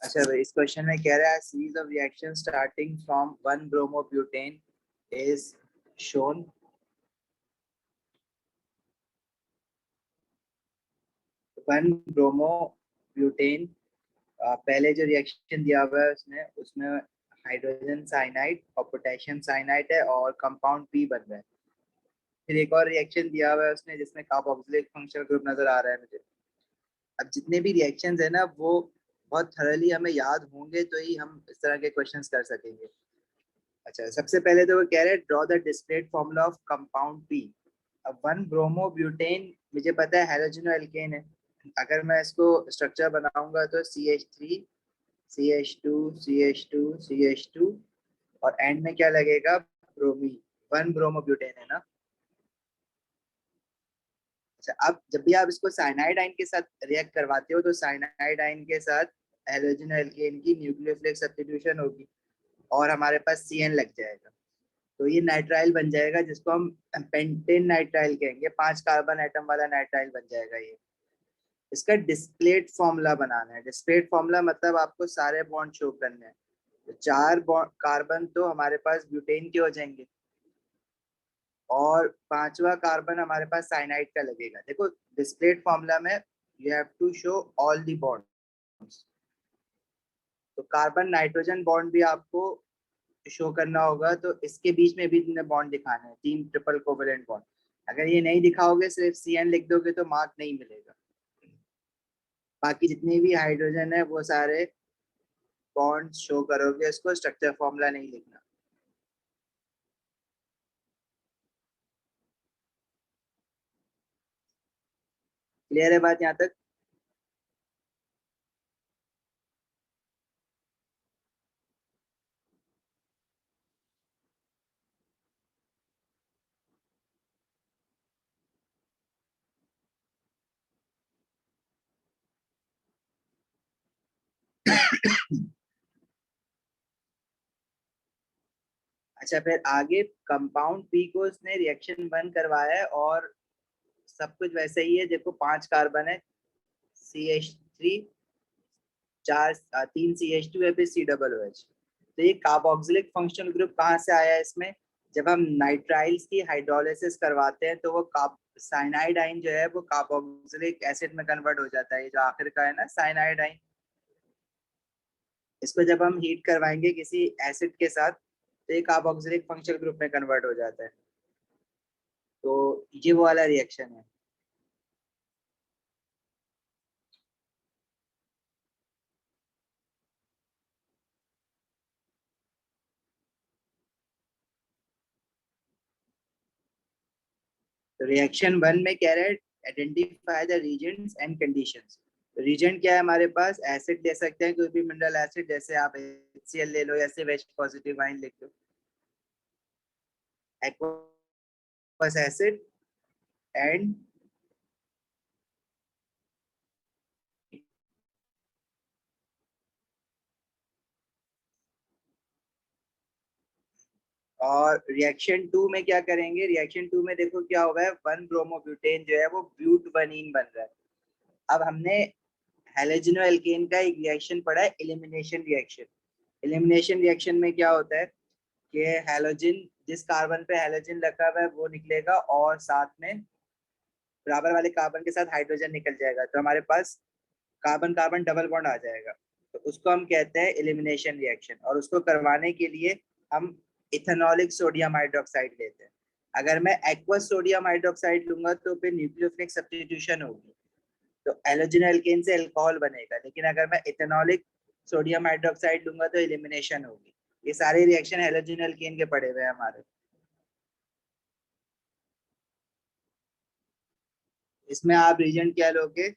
अच्छा भाई, इस क्वेश्चन में कह रहा है series of reaction starting from 1 bromobutane is shown. 1 bromobutane पहले जो रिएक्शन दिया हुआ है उसने उसमें हाइड्रोजन साइनाइड और पोटेशियम साइनाइड है और कंपाउंड पी बन रहा है। फिर एक और रिएक्शन दिया हुआ है उसने जिसमें कार्बोक्सिलिक फंक्शनल ग्रुप नजर आ रहा है मुझे। अब जितने भी रिएक्शंस है ना वो बहुत थरली हमें याद होंगे तो ही हम इस तरह के क्वेश्चंस कर सकेंगे। अच्छा, सबसे पहले तो वो कह रहे हैं draw the discrete formula of compound P. अब 1 ब्रोमोब्यूटेन मुझे पता है हैलोजन एल्केन है। अगर मैं इसको स्ट्रक्चर बनाऊंगा तो CH3 CH2 CH2 CH2 और एंड में क्या लगेगा, ब्रोमीन। 1 ब्रोमोब्यूटेन है ना। अच्छा, अब जब भी आप इसको साइनाइड आयन के साथ रिएक्ट करवाते हो तो साइनाइड आयन के साथ हैलोजन एल्केन की न्यूक्लियोफिलिक सब्स्टिट्यूशन होगी और हमारे पास CN लग जाएगा। तो ये नाइट्राइल बन जाएगा जिसको हम पेंटेन नाइट्राइल कहेंगे। 5 कार्बन एटम वाला नाइट्राइल बन जाएगा ये। इसका डिस्प्लेट फॉर्मूला बनाना है। डिस्प्लेट फॉर्मूला मतलब आपको सारे बॉन्ड शो करने हैं। तो 4 कार्बन तो हमारे पास ब्यूटेन के हो जाएंगे और 5वां कार्बन हमारे पास साइनाइड का लगेगा। देखो, डिस्प्लेट फॉर्मूला में you have to show all the bonds. तो कार्बन नाइट्रोजन बॉन्ड भी आपको शो करना होगा, तो इसके बीच में भी तुमने बॉन्ड दिखाना है, 3 ट्रिपल कोवेलेंट बॉन्ड। अगर ये नहीं दिखाओगे, सिर्फ CN लिख दोगे तो मार्क नहीं मिलेगा। बाकी जितने भी हाइड्रोजन है वो सारे बॉन्ड शो करोगे, इसको स्ट्रक्चर फॉर्मूला नहीं लिखना। क्लियर है बात यहाँ तक? अच्छा, फिर आगे कंपाउंड पी को उसने रिएक्शन 1 करवाया है और सब कुछ वैसे ही है। देखो, 5 कार्बन है, CH3, 3 CH2 है, फिर C OH। तो ये कार्बोक्सिलिक फंक्शनल ग्रुप कहाँ से आया है इसमें? जब हम नाइट्राइल्स की हाइड्रोलिसिस करवाते हैं तो वो साइनाइड आइन जो है वो कार्बोक्सिलिक एसिड में कन्वर्ट हो जाता है। ये जो आखिर का है ना साइनाइड आइन, इसको जब हम हीट करवाएंगे किसी एसिड के साथ तो ये कार्बोक्सिलिक फंक्शनल ग्रुप में कन्वर्ट हो जाता है। तो ये वो वाला रिएक्शन है। तो रिएक्शन 1 में कह रहे हैं identify the reagents and conditions. Reagent क्या है हमारे पास? एसिड ले सकते हैं, कोई भी मिनरल एसिड, जैसे आप HCl ले लो या सिर्फ H पॉजिटिव आयन लिख लो, एक्वस एसिड एंड। और रिएक्शन 2 में क्या करेंगे? रिएक्शन 2 में देखो क्या हुआ है, 1 ब्रोमोब्यूटेन जो है वो ब्यूट बनीन बन रहा है। अब हमने हेलोजनो एल्केन का एक रिएक्शन पढ़ा है, एलिमिनेशन रिएक्शन। एलिमिनेशन रिएक्शन में क्या होता है कि हेलोजन, जिस कार्बन पे हेलोजन रखा हुआ है वो निकलेगा और साथ में बराबर वाले कार्बन के साथ हाइड्रोजन निकल जाएगा, तो हमारे पास कार्बन कार्बन डबल बॉन्ड आ जाएगा। तो उसको हम कहते हैं एलिमिनेशन रिएक्शन। और उसको करवाने के लिए हम इथेनॉलिक सोडियम हाइड्रोक्साइड लेते हैं। अगर मैं एक्वस सोडियम हाइड्रोक्साइड लूंगा तो फिर न्यूक्लियोफिलिक सब्स्टिट्यूशन होगी, तो एलोजिन एल्केन से अल्कोहल बनेगा। लेकिन अगर मैं इथेनॉलिक सोडियम हाइड्रोक्साइड लूंगा तो एलिमिनेशन होगी। ये सारे रिएक्शन हेलोजन एल्केन के पड़े हुए हैं हमारे। इसमें आप रीजन क्या लोगे?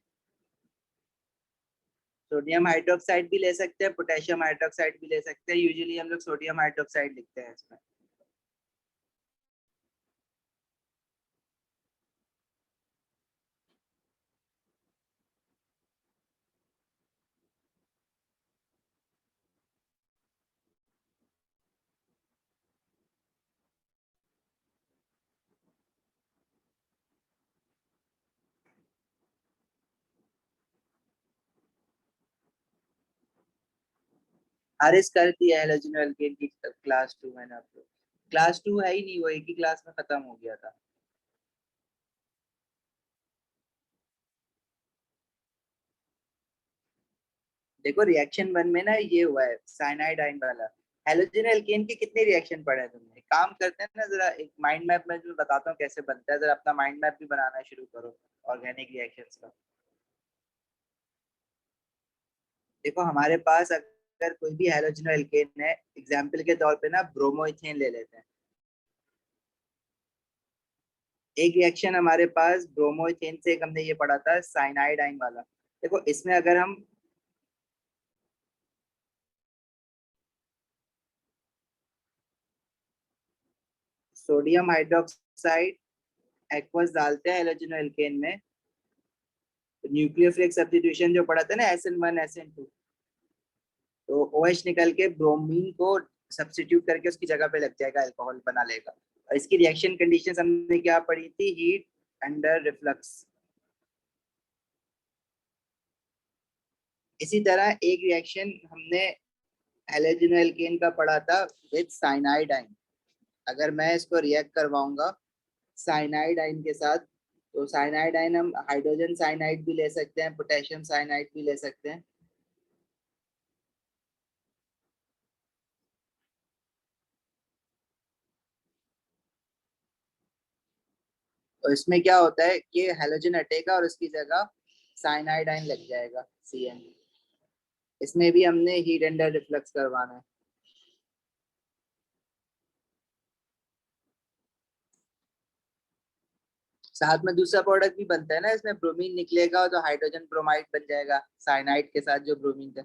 सोडियम हाइड्रोक्साइड भी ले सकते हैं, पोटेशियम हाइड्रोक्साइड भी ले सकते हैं। यूजुअली हम लोग सोडियम हाइड्रोक्साइड लिखते हैं इसमें। हारिस कर दिया हेलोजन एल्केन की क्लास 2 मैंने आपको। क्लास 2 है ही नहीं, वो एक ही क्लास में खत्म हो गया था। देखो रिएक्शन 1 में ना ये हुआ है साइनाइड आयन वाला। हेलोजन एल्केन के कितने रिएक्शन पढ़े हैं तुमने? एक काम करते हैं ना, जरा एक माइंड मैप में जो बताता हूँ कैसे बनता है, जरा अपना माइंड मैप भी बनाना शुरू करो ऑर्गेनिक रिएक्शंस का। देखो हमारे पास अगर कोई भी हेलोजन एल्केन है, एग्जाम्पल के तौर पे ना ब्रोमोइथेन ले लेते हैं। एक रिएक्शन हमारे पास ब्रोमोइथेन से, एक हमने ये पढ़ा था साइनाइड आयन वाला। देखो इसमें अगर हम सोडियम हाइड्रोक्साइड एक्वस डालते हैं हेलोजन एल्केन में, तो न्यूक्लियोफिलिक सब्स्टिट्यूशन जो पढ़ा था ना SN1 SN2, तो OH निकल के ब्रोमीन को सब्स्टिट्यूट करके उसकी जगह पे लग जाएगा, अल्कोहल बना लेगा। और इसकी रिएक्शन कंडीशंस हमने क्या पढ़ी थी? Heat under reflux. इसी तरह एक रिएक्शन हमने हेलोजन एल्केन का पढ़ा था विद साइनाइड आयन। अगर मैं इसको रिएक्ट करवाऊंगा साइनाइड आयन के साथ, तो साइनाइड आयन हम हाइड्रोजन साइनाइड भी ले सकते हैं, पोटेशियम साइनाइड भी ले सकते हैं। तो इसमें क्या होता है कि हेलोजन हटेगा और उसकी जगह साइनाइड आयन लग जाएगा CN। इसमें भी हमने हीट अंडर रिफ्लक्स करवाना है। साथ में दूसरा प्रोडक्ट भी बनता है ना, इसमें ब्रोमीन निकलेगा तो हाइड्रोजन ब्रोमाइड बन जाएगा साइनाइड के साथ जो ब्रोमीन का,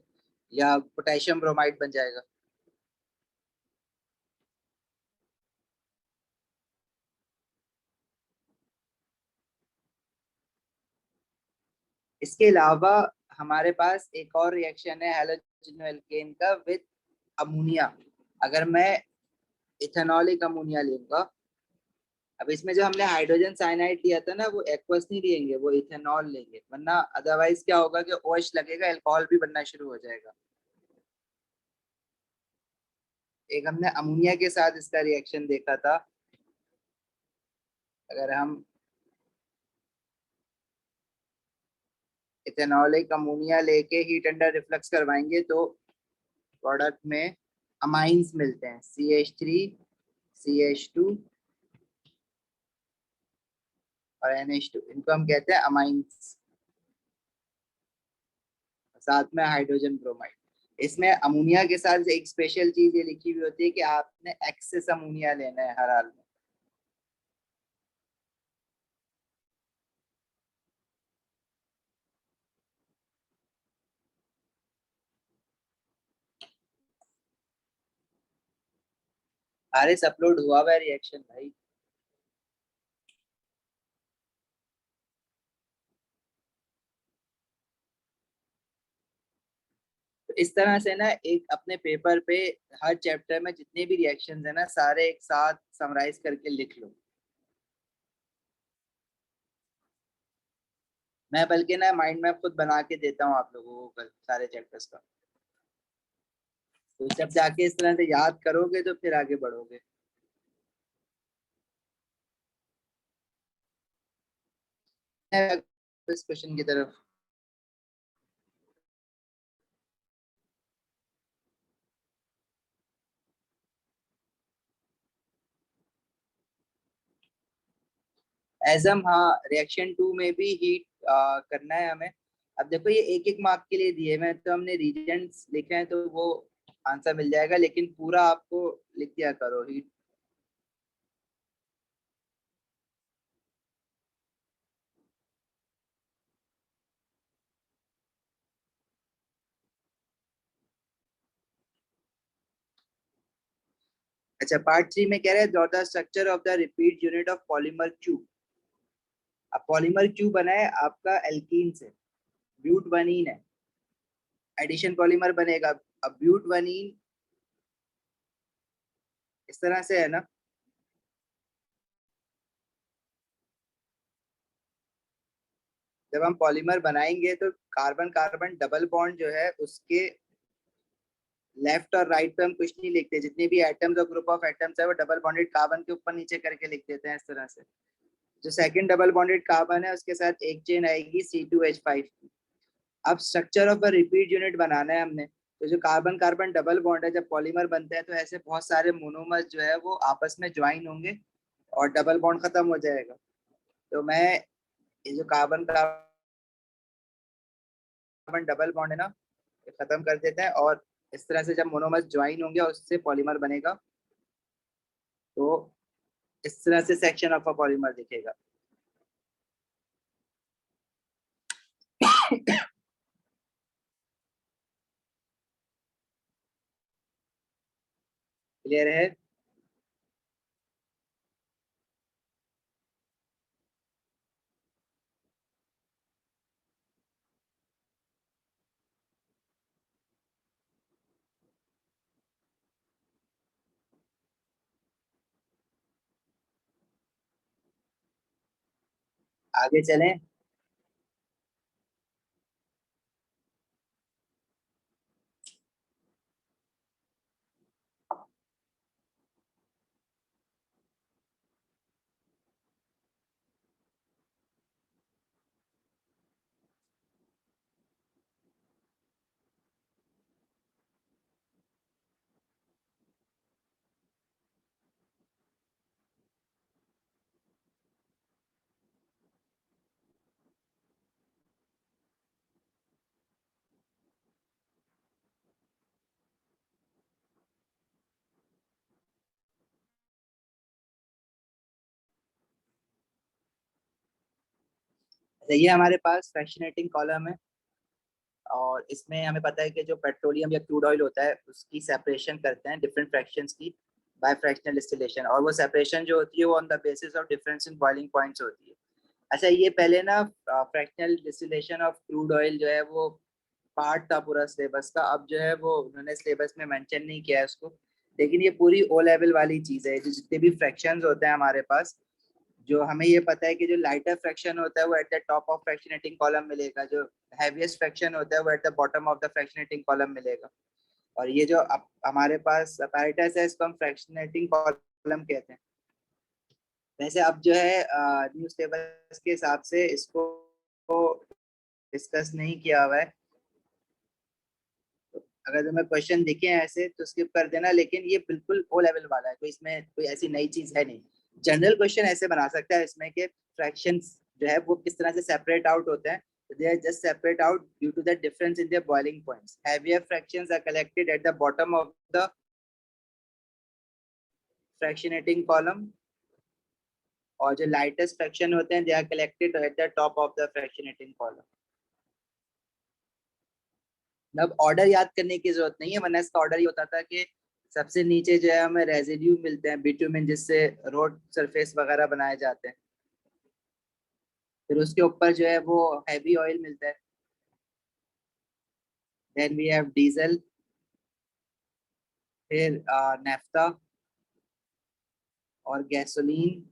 या पोटेशियम ब्रोमाइड बन जाएगा। इसके अलावा हमारे पास एक और रिएक्शन है हेलोजन एल्केन का विद अमोनिया। अगर मैं इथेनॉलिक अमोनिया लूंगा, अब इसमें जो हमने हाइड्रोजन साइनाइड लिया था ना, वो एक्वस नहीं लेंगे, वो इथेनॉल लेंगे, वरना अदरवाइज क्या होगा कि OH लगेगा, अल्कोहल भी बनना शुरू हो जाएगा। एक हमने अमोनिया के साथ इसका रिएक्शन देखा था। अगर हम इथेनॉलिक अमोनिया लेके हीट अंडर रिफ्लक्स करवाएंगे तो प्रोडक्ट में अमाइंस मिलते हैं, CH3 CH2 और NH2, इनको हम कहते हैं अमाइंस। साथ में हाइड्रोजन ब्रोमाइड। इसमें अमोनिया के साथ एक स्पेशल चीज ये लिखी हुई होती है कि आपने एक्सेस अमोनिया लेना है हर हाल में। आरएस अपलोड हुआ हुआ रिएक्शन भाई। तो इस तरह से ना एक अपने पेपर पे हर चैप्टर में जितने भी रिएक्शंस है ना, सारे एक साथ समराइज करके लिख लो। मैं बल्कि ना माइंड मैप खुद बना के देता हूँ आप लोगों को कल सारे चैप्टर्स का। तो जब जाके इस तरह से याद करोगे तो फिर आगे बढ़ोगे। इस क्वेश्चन की तरफ। एजम, हाँ रिएक्शन 2 में भी हीट करना है हमें। अब देखो ये एक एक मार्क के लिए दिए हुए हैं, तो हमने रीजेंट्स लिखे हैं तो वो आंसर मिल जाएगा, लेकिन पूरा आपको लिख दिया करो हीट। अच्छा पार्ट 3 में कह रहे हैं draw the structure of the repeat unit of polymer Q. अब पॉलीमर क्यू बना है आपका एल्कीन से, ब्यूट वनीन है, एडिशन पॉलीमर बनेगा। अब ब्यूट वनीन इस तरह से है ना, जब हम पॉलीमर बनाएंगे तो कार्बन कार्बन डबल बॉन्ड जो है उसके लेफ्ट और राइट पे हम कुछ नहीं लिखते, जितने भी एटम्स और ग्रुप ऑफ एटम्स है वो डबल बॉन्डेड कार्बन के ऊपर नीचे करके लिख देते हैं इस तरह से। जो सेकंड डबल बॉन्डेड कार्बन है उसके साथ एक चेन आएगी C2H5 की। अब structure of a repeat unit बनाना है हमने, तो जो कार्बन कार्बन डबल बॉन्ड है जब पॉलीमर बनते हैं तो ऐसे बहुत सारे मोनोमर्स जो है वो आपस में ज्वाइन होंगे और डबल बॉन्ड खत्म हो जाएगा। तो मैं ये जो कार्बन कार्बन डबल बॉन्ड है ना, ये खत्म कर देते हैं और इस तरह से जब मोनोमर्स ज्वाइन होंगे और उससे पॉलीमर बनेगा, तो इस तरह से सेक्शन ऑफ अ पॉलीमर दिखेगा। क्लियर है? आगे चलें। तो ये हमारे पास फ्रैक्शनेटिंग कॉलम है और इसमें हमें पता है कि जो पेट्रोलियम या क्रूड ऑयल होता है उसकी सेपरेशन करते हैं डिफरेंट फ्रैक्शंस की बाय फ्रैक्शनल डिस्टिलेशन, और वो सेपरेशन जो होती है वो on the basis of difference in boiling points होती है। अच्छा, ये पहले ना fractional distillation of crude oil जो है वो पार्ट था पूरा सिलेबस का, अब जो है वो उन्होंने सिलेबस में मेंशन नहीं किया है उसको। लेकिन ये पूरी ओ लेवल वाली चीज है, जो जितने भी फ्रैक्शंस होते हैं हमारे पास, जो हमें ये पता है कि जो लाइटर फ्रैक्शन होता है वो eight the top of fractionating column मिलेगा, जो हैवीएस्ट फ्रैक्शन होता है वो eight the bottom of the fractionating column मिलेगा। और ये जो हमारे पास अपैरेटस है इसको हम फ्रैक्शनेटिंग कॉलम कहते हैं। वैसे अब जो है न्यूज़ पेपर्स के हिसाब से इसको डिस्कस नहीं किया हुआ है, अगर तुम्हें क्वेश्चन दिखे हैं ऐसे तो स्किप कर देना, लेकिन ये बिल्कुल ओ लेवल वाला है, कोई इसमें कोई ऐसी नई चीज है नहीं। जनरल क्वेश्चन ऐसे बना सकता है इसमें कि फ्रैक्शंस जो है वो किस तरह से सेपरेट आउट होते हैं। They are just separate out due to the difference in their boiling points. Heavier fractions are collected at the bottom of the fractionating column, और जो लाइटेस्ट फ्रैक्शन होते हैं they are collected at the top of the fractionating column. अब order याद करने की जरूरत नहीं है, वरना इसका ऑर्डर ही होता था कि सबसे नीचे जो है हमें रेजिड्यू मिलते हैं बिटुमेन, जिससे रोड सरफेस वगैरह बनाए जाते हैं, फिर उसके ऊपर जो है वो हैवी ऑयल मिलता है, देन वी हैव डीजल, फिर नेफ्ता और गैसोलीन,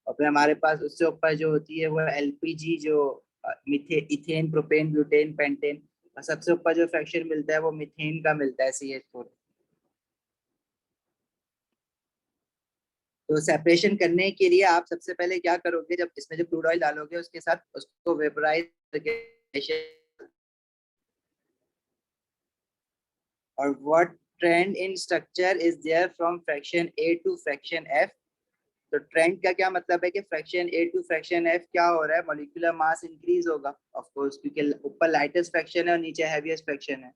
और फिर हमारे पास उससे ऊपर जो होती है वो एलपीजी, जो मीथे इथेन प्रोपेन ब्यूटेन पेंटेन, और सबसे ऊपर जो फ्रैक्शन मिलता है वो मीथेन का मिलता है CH4। तो सेपरेशन करने के लिए आप सबसे पहले क्या करोगे, जब इसमें जो क्रूड ऑयल डालोगे उसके साथ उसको वेपराइज करके, और what trend in structure is there from fraction A to fraction F. तो ट्रेंड का क्या मतलब है कि fraction A to fraction F क्या हो रहा है, मॉलिक्यूलर मास इंक्रीज होगा ऑफ कोर्स, क्योंकि ऊपर लाइटेस्ट फ्रैक्शन है और नीचे हैवीएस्ट फ्रैक्शन है।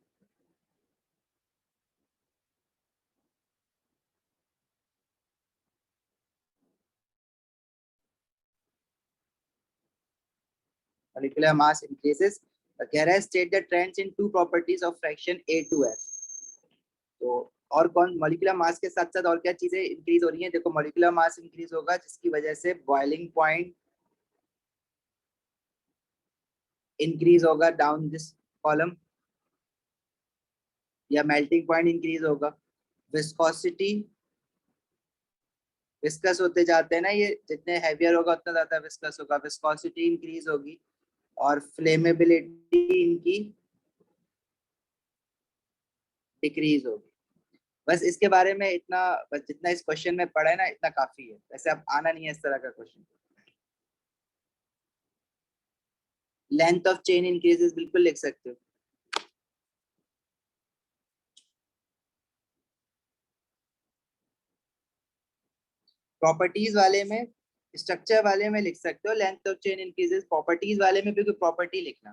मॉलिक्यूलर मास इंक्रीजेस, कह रहा है state the trends in two properties of fraction A to F. तो और कौन मॉलिक्यूलर मास के साथ साथ और क्या चीजें इंक्रीज हो रही हैं, देखो मॉलिक्यूलर मास इंक्रीज होगा जिसकी वजह से बॉइलिंग पॉइंट इंक्रीज होगा डाउन दिस कॉलम, या मेल्टिंग पॉइंट इंक्रीज होगा। विस्कोसिटी, विस्कस होते जाते हैं ना ये, जितने हैवियर होगा उतना ज्यादा विस्कस होगा, विस्कोसिटी इंक्रीज होगी। और फ्लेमेबिलिटी इनकी डिक्रीज होगी। बस इसके बारे में इतना, बस जितना इस क्वेश्चन में पढ़ा है ना इतना काफी है, वैसे अब आना नहीं है इस तरह का question. Length of chain increases बिल्कुल लिख सकते हो। प्रॉपर्टीज वाले में, स्ट्रक्चर वाले में लिख सकते हो length of chain increases, properties वाले में भी कोई प्रॉपर्टी लिखना,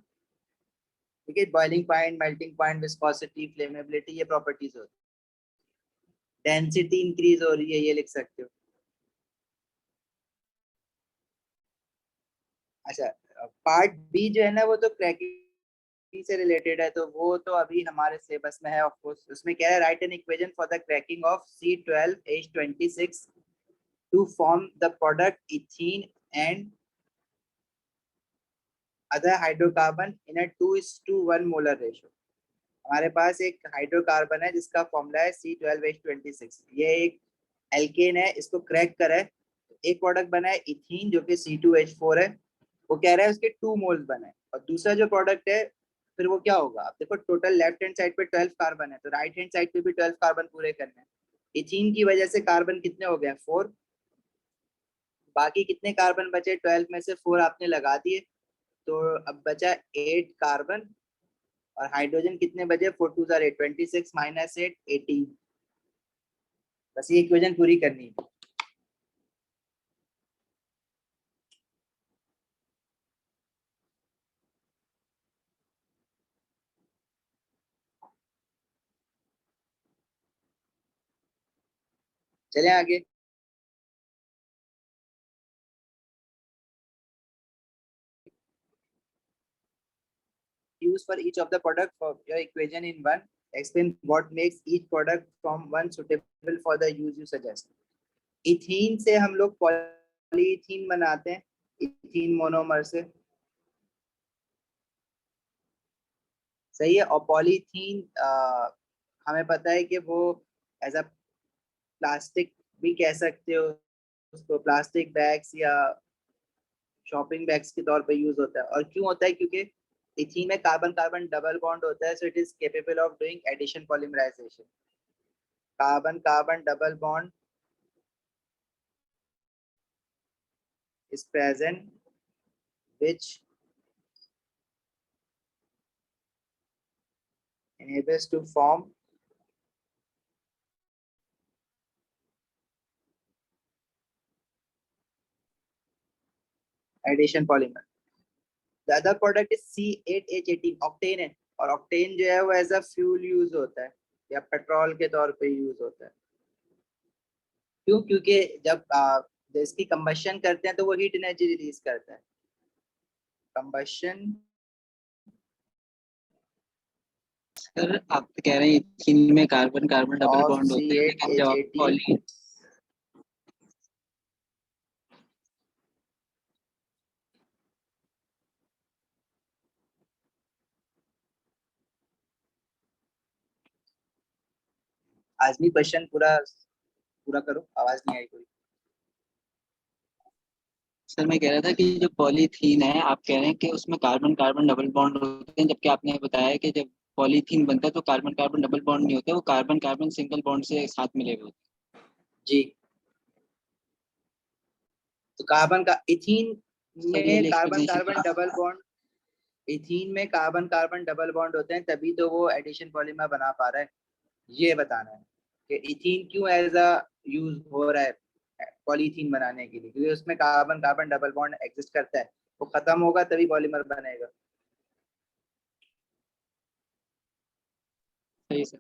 ठीक है। Boiling point, melting point, viscosity, flammability, ये प्रॉपर्टीज होती है। डेंसिटी इंक्रीज हो रही है, ये लिख सकते हो। अच्छा, पार्ट बी जो है ना वो तो क्रैकिंग से रिलेटेड है, तो वो तो अभी हमारे सिलेबस में है ऑफ कोर्स। उसमें क्या है, write an equation for the cracking of C12H26 to form the product ethene and other hydrocarbon in a 2:1 molar ratio. हमारे पास एक हाइड्रोकार्बन है जिसका फॉर्मूला है C12H26, ये एक एल्केन है, इसको क्रैक करा है, एक प्रोडक्ट बना है इथीन जो कि C2H4 है, वो कह रहा है उसके 2 मोल्स बने, और दूसरा जो प्रोडक्ट है फिर वो क्या होगा। अब देखो टोटल लेफ्ट हैंड साइड पे 12 कार्बन है, तो राइट हैंड साइड पे भी 12 कार्बन पूरे करने हैं। इथीन की वजह से कार्बन कितने हो गए, 4, बाकी कितने कार्बन बचे, 12 में से 4 आपने लगा दिए, तो अब बचा 8 कार्बन, और हाइड्रोजन कितने बचे, 4 2 8, 26 माइनस 8 18। बस ये इक्वेशन पूरी करनी है। चले आगे। use for each of the product for your equation in one, explain what makes each product from one suitable for the use you suggest। Ethene से हम लोग पॉलीथीन बनाते हैं, इथीन मोनोमर से, सही है। और पॉलीथीन हमें पता है कि वो एज अ प्लास्टिक भी कह सकते हो उसको, प्लास्टिक बैग्स या शॉपिंग बैग्स के तौर पे यूज होता है। और क्यों होता है, क्योंकि इथीन में कार्बन कार्बन डबल बॉन्ड होता है, so it is capable of doing addition polymerisation. Carbon carbon double bond is present which enables to form addition polymer। The other product is C8H18 octane है, और octane जो है वो as a fuel use होता है या petrol के तौर पे यूज होता है। क्यों, क्योंकि जब इसकी कंबशन करते हैं तो वो हीट एनर्जी रिलीज करता है। कंबशन, सर आप तो कह रहे हैं इथीन में carbon carbon double of bond होते हैं, लेकिन जब आप C8H18 आजमी क्वेश्चन पूरा पूरा करो, आवाज नहीं आई कोई। सर मैं कह रहा था कि जो पॉलीथीन है, आप कह रहे हैं कि उसमें कार्बन कार्बन डबल बॉन्ड होते हैं, जबकि आपने बताया कि जब पॉलीथीन बनता है तो कार्बन कार्बन डबल बॉन्ड नहीं होता, वो कार्बन कार्बन सिंगल बॉन्ड से साथ मिले हुए होते जी, तो कार्बन का इथीन हैं। सर ये में carbon carbon explanation double bond, ethene में कार्बन कार्बन डबल बॉन्ड होते हैं, तभी तो वो एडिशन पॉलीमर बना पा रहा है। ये बताना है कि इथीन क्यों एज अ यूज हो रहा है पॉलीथीन बनाने के लिए, क्योंकि उसमें carbon carbon double bond exist करता है, वो खत्म होगा तभी पॉलीमर बनेगा। सही सर।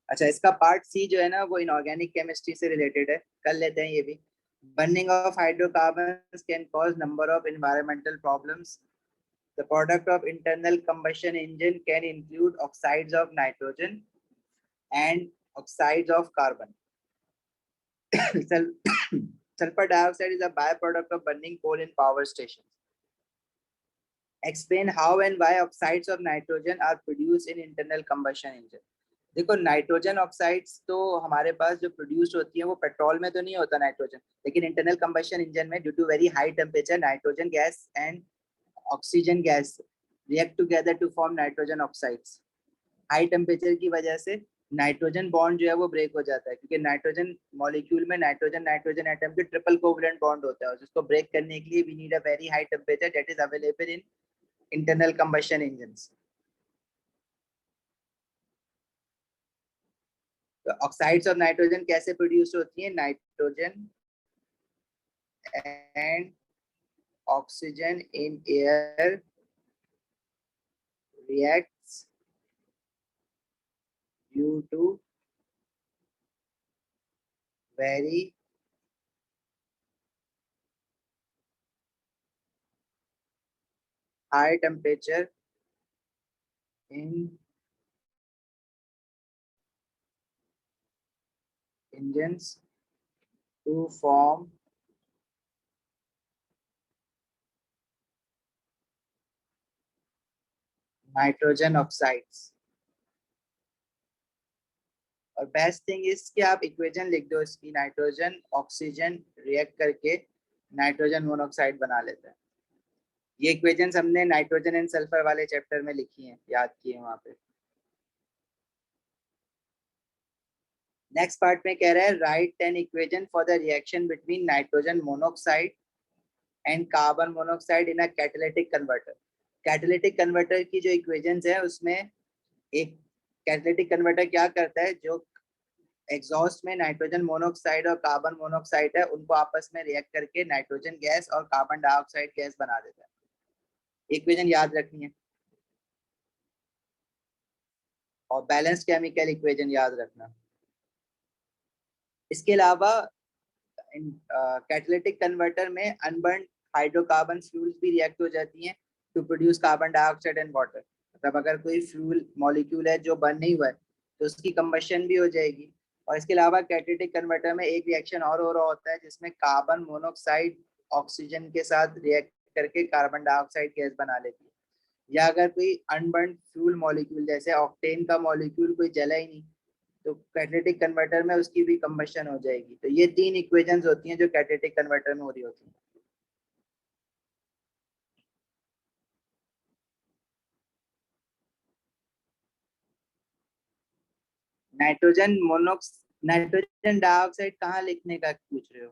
अच्छा, इसका पार्ट सी जो है ना वो इनऑर्गेनिक केमिस्ट्री से रिलेटेड है, कर लेते हैं ये भी। Burning of hydrocarbons can cause number of environmental problems. The product of internal combustion engine can include oxides of nitrogen and oxides of carbon. Sulfur dioxide is a byproduct of burning coal in power stations. Explain how and why oxides of nitrogen are produced in internal combustion engine. देखो nitrogen oxides तो हमारे पास जो produce होती है वो petrol में तो नहीं होता नाइट्रोजन, लेकिन इंटरनल कंबशन इंजन में due to very high temperature nitrogen gas and oxygen gas react together to form nitrogen oxides. High temperature की वजह से नाइट्रोजन बॉन्ड जो है वो ब्रेक हो जाता है, क्योंकि नाइट्रोजन मॉलिक्यूल में नाइट्रोजन नाइट्रोजन एटम के ट्रिपल कोवलेंट बॉन्ड होता है, जिसको ब्रेक करने के लिए we need a very high temperature that is available in internal combustion engines. तो ऑक्साइड्स ऑफ नाइट्रोजन कैसे प्रोड्यूस होती है? Nitrogen and oxygen in air reacts due to very high temperature in engines to form nitrogen oxides. और best thing is कि आप equation लिख दो इसकी, नाइट्रोजन ऑक्सीजन रिएक्ट करके नाइट्रोजन मोनोऑक्साइड बना लेते हैं। ये इक्वेशंस हमने नाइट्रोजन एंड सल्फर वाले चैप्टर में लिखी हैं, याद किए वहां पे। नेक्स्ट पार्ट में कह रहा है right 10 equation for the reaction between nitrogen monoxide and carbon monoxide in a catalytic converter. Catalytic converter की जो इक्वेशंस है उसमें एक कैटालिटिक कन्वर्टर क्या करता है, जो एग्जॉस्ट में नाइट्रोजन मोनोऑक्साइड और कार्बन मोनोऑक्साइड है उनको आपस में रिएक्ट करके नाइट्रोजन गैस और कार्बन डाइऑक्साइड गैस बना देता है। इक्वेशन याद रखनी है और बैलेंस्ड केमिकल इक्वेशन याद रखना। इसके अलावा कैटालिटिक कन्वर्टर में अनबर्न हाइड्रोकार्बन फ्यूल्स भी रिएक्ट हो जाती हैं to produce carbon dioxide and water. मतलब अगर कोई फ्यूल मॉलिक्यूल है जो बर्न नहीं हुआ है तो उसकी कंबशन भी हो जाएगी। और इसके अलावा कैटालिटिक कन्वर्टर में एक रिएक्शन और हो रहा होता है जिसमें कार्बन मोनोऑक्साइड ऑक्सीजन के साथ रिएक्ट करके कार्बन डाइऑक्साइड गैस बना लेती है। या अगर कोई अनबर्न फ्यूल मॉलिक्यूल जैसे ऑक्टेन का मॉलिक्यूल कोई जला ही नहीं तो कैटालिटिक कन्वर्टर में उसकी भी कंबशन हो जाएगी। तो ये 3 इक्वेशंस होती हैं जो कैटालिटिक कन्वर्टर में हो रही होती हैं। नाइट्रोजन डाइऑक्साइड कहाँ लिखने का पूछ रहे हो?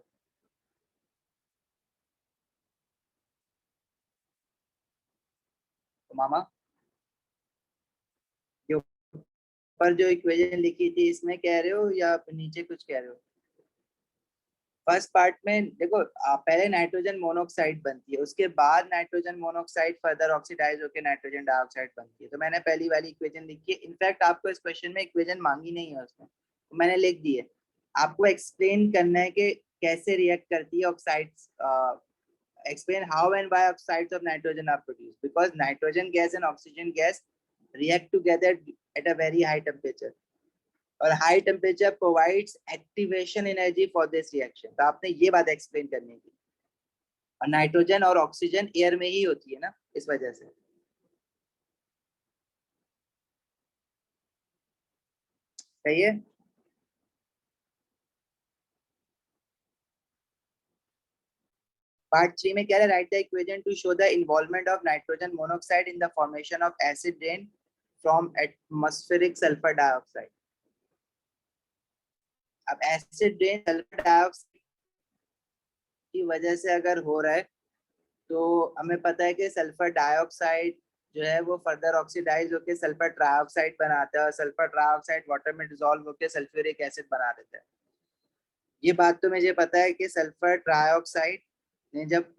तो मामा जो ऊपर जो इक्वेशन लिखी थी इसमें कह रहे हो या नीचे कुछ कह रहे हो? फर्स्ट पार्ट में देखो पहले नाइट्रोजन मोनोऑक्साइड बनती है, उसके बाद नाइट्रोजन मोनोऑक्साइड फर्दर ऑक्सीडाइज होकर नाइट्रोजन डाइऑक्साइड बनती है। तो मैंने पहली वाली इक्वेशन लिखी है। इनफैक्ट आपको इस क्वेश्चन में इक्वेशन मांगी नहीं है उसमें, तो मैंने लिख दी है। आपको एक्सप्लेन करना है कि कैसे रिएक्ट करती है oxides, explain how and why oxides of nitrogen are produced, because nitrogen gas and oxygen gas react together at a very high temperature और high temperature provides activation energy for this reaction. तो आपने ये बात explain करनी थी। और nitrogen और oxygen air में ही होती है ना, इस वजह से। सही है। पार्ट 3 में क्या है, right the equation two show the involvement of nitrogen monoxide in the formation of acid rain from atmospheric sulphur dioxide. अब एसिड रेन सल्फर डाइऑक्साइड की वजह से अगर हो रहा है तो हमें पता है कि सल्फर डाइऑक्साइड जो है वो फर्दर ऑक्सीडाइज होकर सल्फर ट्राइऑक्साइड बनाता है और सल्फर ट्राइऑक्साइड वाटर में डिसॉल्व होकर सल्फ्यूरिक एसिड बना देता है। ये बात तो मुझे पता है कि सल्फर ट्राइऑक्साइड ने जब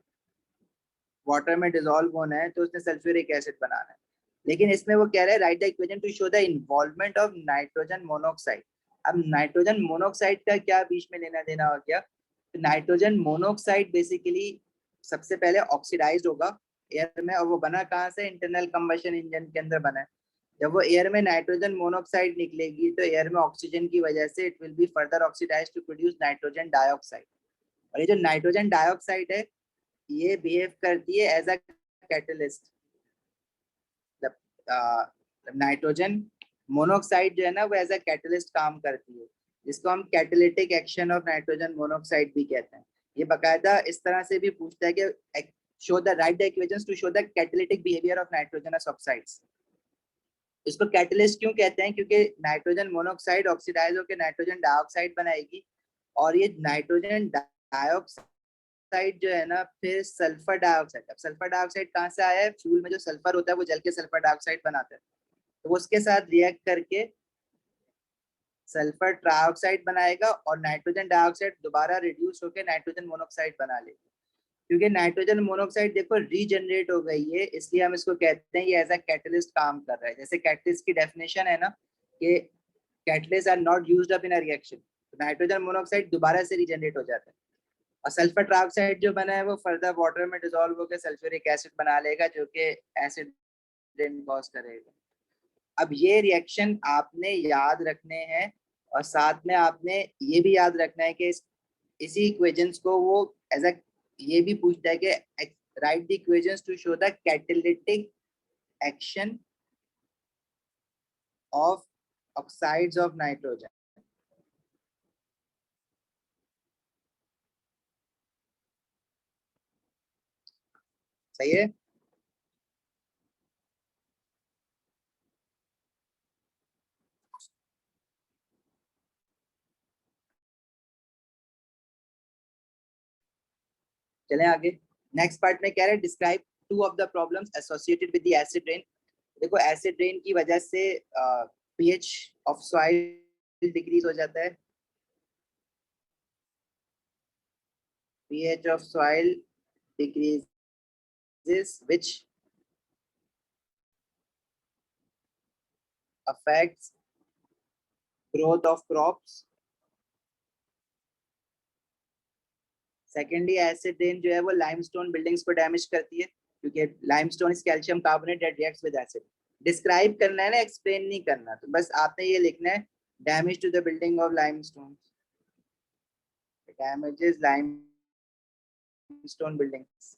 वाटर में डिसॉल्व होना है तो उसने सल्फ्यूरिक एसिड बनाना है। लेकिन इसमें वो कह रहा है right the equation two show the involvement of nitrogen monoxide. अब नाइट्रोजन मोनोऑक्साइड का क्या बीच में लेना देना हो गया? तो नाइट्रोजन मोनोऑक्साइड बेसिकली सबसे पहले ऑक्सीडाइज होगा एयर में, और वो बना कहाँ से? इंटरनल कंबशन इंजन के अंदर बना है। जब वो एयर में नाइट्रोजन मोनोऑक्साइड निकलेगी तो एयर में ऑक्सीजन की वजह से it will be further oxidise to produce nitrogen dioxide. और ये जो नाइट्रोजन डाइऑक्साइड है ये बिहेव करती है as a catalyst. Nitrogen monoxide जो है ना वो एज अ कैटलिस्ट काम करती है, जिसको हम catalytic action of nitrogen monoxide भी कहते हैं। ये बकायदा इस तरह से भी पूछता है कि show the write the equations to show the catalytic behaviour of nitrogenous oxides. इसको कैटलिस्ट क्यों कहते हैं? क्योंकि नाइट्रोजन मोनोऑक्साइड ऑक्सीडाइज होकर नाइट्रोजन डाइऑक्साइड बनाएगी, और ये नाइट्रोजन डाइऑक्साइड जो है ना फिर सल्फर डाइऑक्साइड। अब सल्फर डाइऑक्साइड कहाँ से आया है? फ्यूल में जो सल्फर होता है वो जल के सल्फर डाइऑक्साइड बनाता है, तो वो उसके साथ रिएक्ट करके सल्फर ट्राइऑक्साइड बनाएगा और नाइट्रोजन डाइऑक्साइड दोबारा रिड्यूस होकर नाइट्रोजन मोनोऑक्साइड बना लेगा। क्योंकि नाइट्रोजन मोनोऑक्साइड देखो रीजनरेट हो गई है, इसलिए हम इसको कहते हैं ये एज अ कैटलिस्ट काम कर रहा है। जैसे कैटलिस्ट की डेफिनेशन है ना कि catalyst are not used up in a reaction, तो नाइट्रोजन मोनोऑक्साइड दोबारा से रीजनरेट हो जाता है, और सल्फर ट्राइऑक्साइड जो बना है वो फर्दर वाटर में डिसॉल्व होकर सल्फ्यूरिक एसिड बना लेगा, जो कि एसिड रेन कॉज करेगा। अब ये रिएक्शन आपने याद रखने हैं, और साथ में आपने ये भी याद रखना है कि इसी इक्वेशंस को वो एज अ ये भी पूछता है कि write the equations to show the catalytic action of oxides of nitrogen. सही है? चलें आगे। नेक्स्ट पार्ट में कह रहे हैं describe two of the problems associated with the acid rain. देखो एसिड रेन की वजह से पीएच ऑफ सॉइल डिक्रीज हो जाता है, pH of soil decreases, which affects growth of crops. Secondly acid rain जो है वो लाइमस्टोन बिल्डिंग्स को डैमेज करती है, क्योंकि limestone is calcium carbonate that reacts with acid. Describe करना है ना, एक्सप्लेन नहीं करना, तो बस आपने ये लिखना है damage to the building of limestone, damages limestone buildings।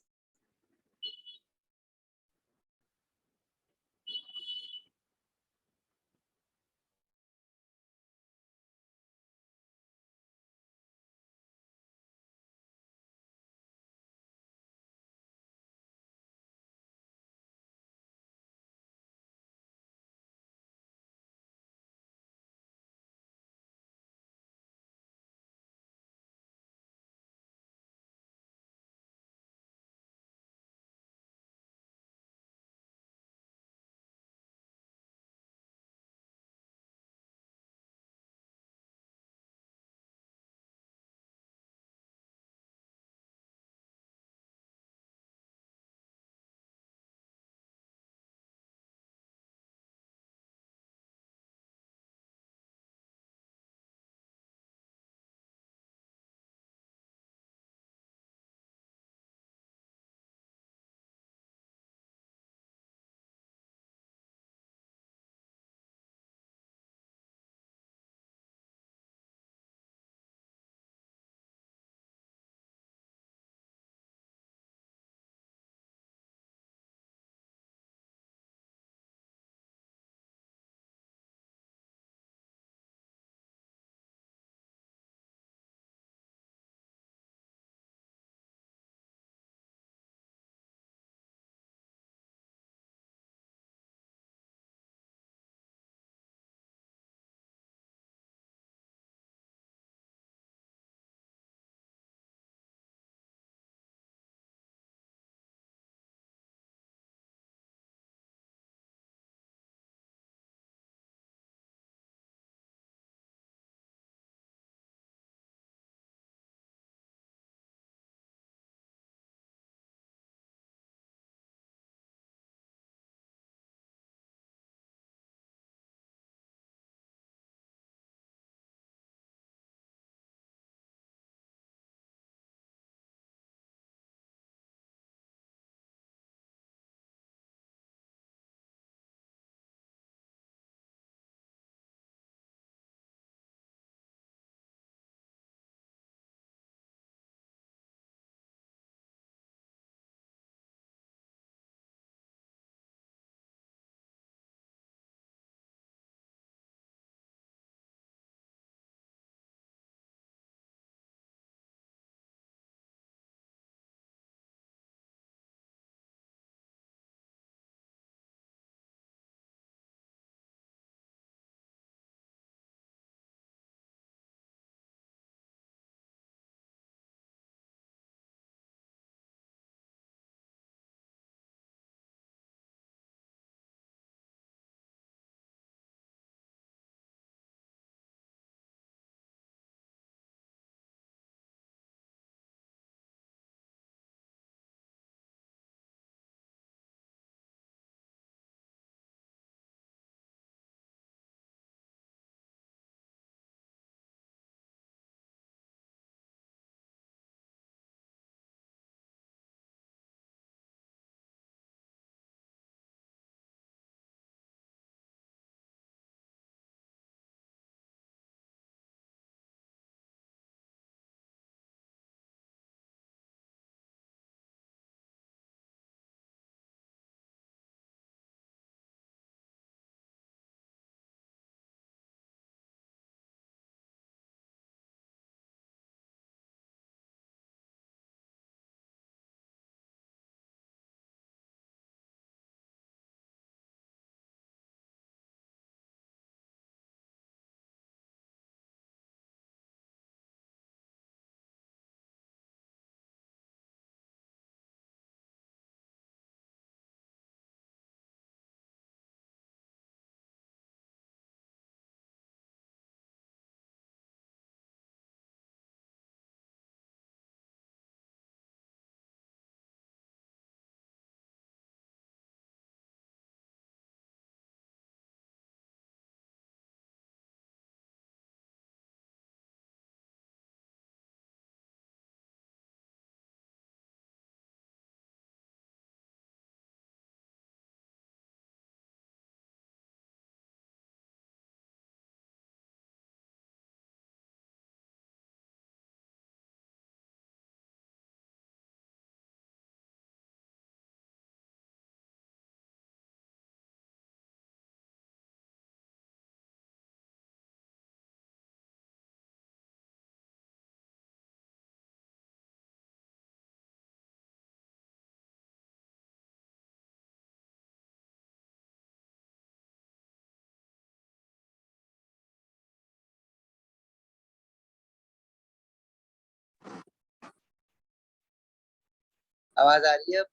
आवाज आ रही है?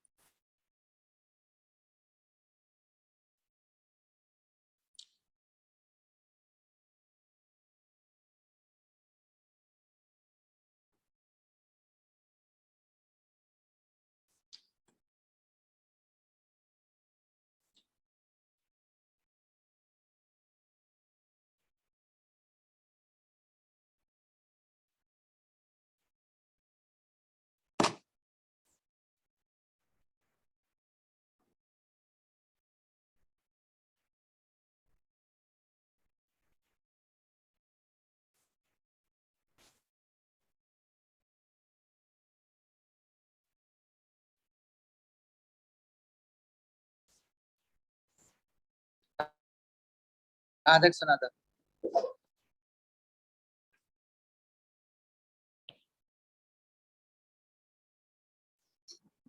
कहाँ तक सुना था?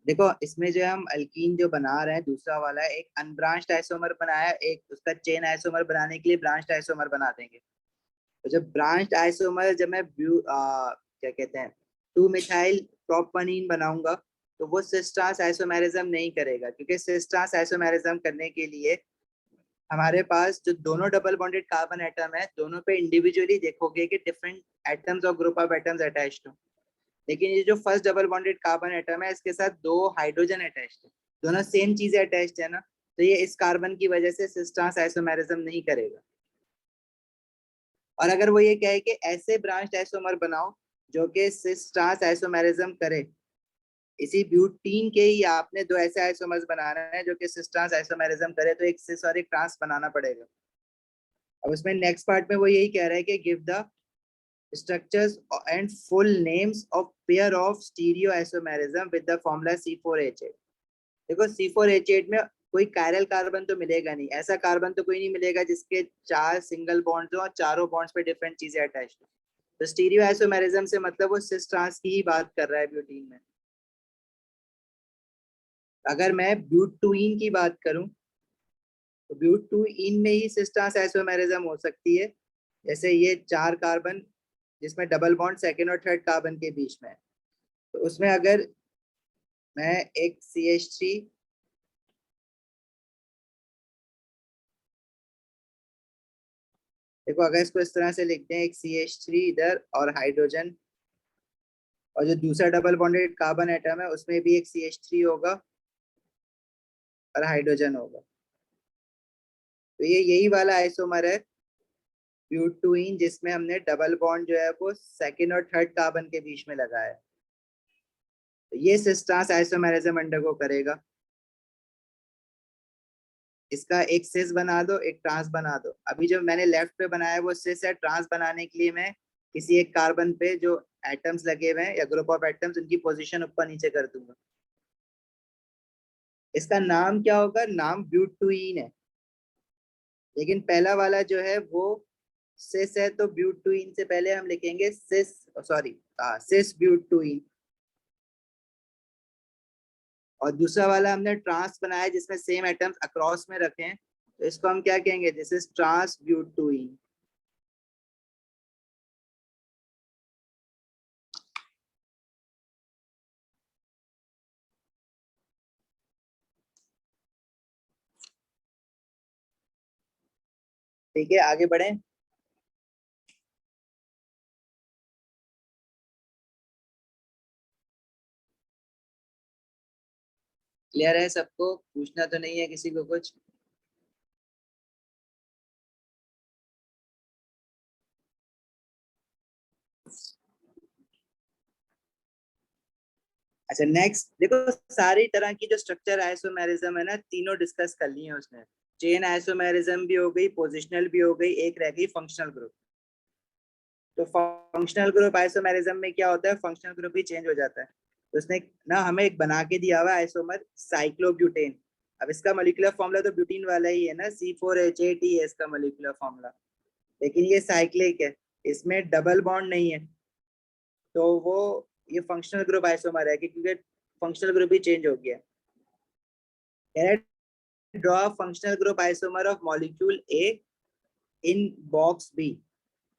देखो इसमें जो हम अल्कीन जो बना रहे हैं दूसरा वाला, एक अनब्रांच्ड आइसोमर बनाया, एक उसका चेन आइसोमर बनाने के लिए ब्रांच्ड आइसोमर बना देंगे। तो जब ब्रांच्ड आइसोमर, जब मैं क्या कहते हैं, 2 मिथाइल प्रोपनीन बनाऊंगा, तो वो सिस ट्रांस आइसोमेरिज्म नहीं करेगा, क्योंकि सिस ट्रांस आइसोमेरिज्म करने के लिए हमारे पास जो दोनों डबल बॉन्डेड कार्बन एटम है, दोनों पे इंडिविजुअली देखोगे कि डिफरेंट एटम्स और ग्रुप ऑफ एटम्स अटैच्ड हो। लेकिन ये जो first double bonded carbon atom है, इसके साथ 2 हाइड्रोजन अटैच्ड है, दोनों सेम चीजें अटैच्ड है ना, तो ये इस कार्बन की वजह से सिस ट्रांस आइसोमेरिज्म नहीं करेगा। और अगर वो ये कहे कि ऐसे ब्रांच आइसोमर बनाओ जो कि सिस ट्रांस आइसोमेरिज्म करे, इसी ब्यूटीन के ही आपने 2 ऐसे आइसोमर्स बनाना है जो कि सिस ट्रांस आइसोमेरिज्म करे, तो एक सिस और एक ट्रांस बनाना पड़ेगा। अब उसमें नेक्स्ट पार्ट में वो यही कह रहा है कि give the structures and full names of pair of stereoisomerism with the formula C4H8। देखो C4H8 में कोई कायरल कार्बन तो मिलेगा नहीं, ऐसा कार्बन तो कोई नहीं मिलेगा जिसके 4 सिंगल बॉन्ड्स हो और चारों बॉन्ड्स पे डिफरेंट चीजें अटैच्ड हो। तो स्टीरियो आइसोमेरिज्म से मतलब वो सिस ट्रांस की ही बात कर रहा है ब्यूटीन में। अगर मैं ब्यूटूइन की बात करूं, तो ब्यूटूइन में ही सिस ट्रांस आइसोमेरिज्म हो सकती है। जैसे ये 4 कार्बन जिसमें डबल बॉन्ड सेकेंड और थर्ड कार्बन के बीच में है, तो उसमें अगर मैं एक CH3, देखो अगर इसको इस तरह से लिखते हैं, एक CH3 इधर और हाइड्रोजन, और जो दूसरा डबल बॉन्डेड कार्बन एटम है उसमें भी एक CH3 होगा और हाइड्रोजन होगा, तो ये यही वाला आइसोमर है ब्यूटूइन, जिसमें हमने डबल बॉन्ड जो है वो सेकेंड और थर्ड कार्बन के बीच में लगाया है। तो ये सिस ट्रांस आइसोमेरिज्म अंडरगो करेगा। इसका एक सिस बना दो, एक ट्रांस बना दो। अभी जो मैंने लेफ्ट पे बनाया है वो सिस है, ट्रांस बनाने के लिए मैं किसी एक कार्बन पे जो एटम्स लगे हुए हैं या ग्रुप ऑफ एटम्स, उनकी पोजीशन ऊपर नीचे कर दूंगा। इसका नाम क्या होगा? नाम ब्यूटूइन है, लेकिन पहला वाला जो है वो सिस है, तो ब्यूटूइन से पहले हम लिखेंगे सिस, सॉरी सिस ब्यूटूइन। और दूसरा वाला हमने ट्रांस बनाया जिसमें सेम एटम्स अक्रॉस में रखे हैं, तो इसको हम क्या कहेंगे? This is trans butene. ठीक है, आगे बढ़े। क्लियर है सबको? पूछना तो नहीं है किसी को कुछ? अच्छा, नेक्स्ट देखो, सारी तरह की जो स्ट्रक्चर आइसोमेरिज्म है ना, तीनों डिस्कस कर ली है उसने। चेन आइसोमेरिज्म भी हो गई, पोजिशनल भी हो गई, एक रह गई फंक्शनल ग्रुप। तो फंक्शनल ग्रुप आइसोमेरिज्म में क्या होता है? फंक्शनल ग्रुप ही चेंज हो जाता है। तो उसने ना हमें एक बना के दिया हुआ है आइसोमर साइक्लोब्यूटेन। अब इसका मोलिकुलर फॉर्मूला तो ब्यूटीन वाला ही है ना, C4H8 है इसका मोलिकुलर फॉर्मूला, लेकिन ये साइक्लिक है, इसमें डबल बॉन्ड नहीं है, तो वो ये फंक्शनल ग्रुप आइसोमर है, क्योंकि फंक्शनल ग्रुप ही चेंज हो गया। Draw functional group isomer of molecule A in box B.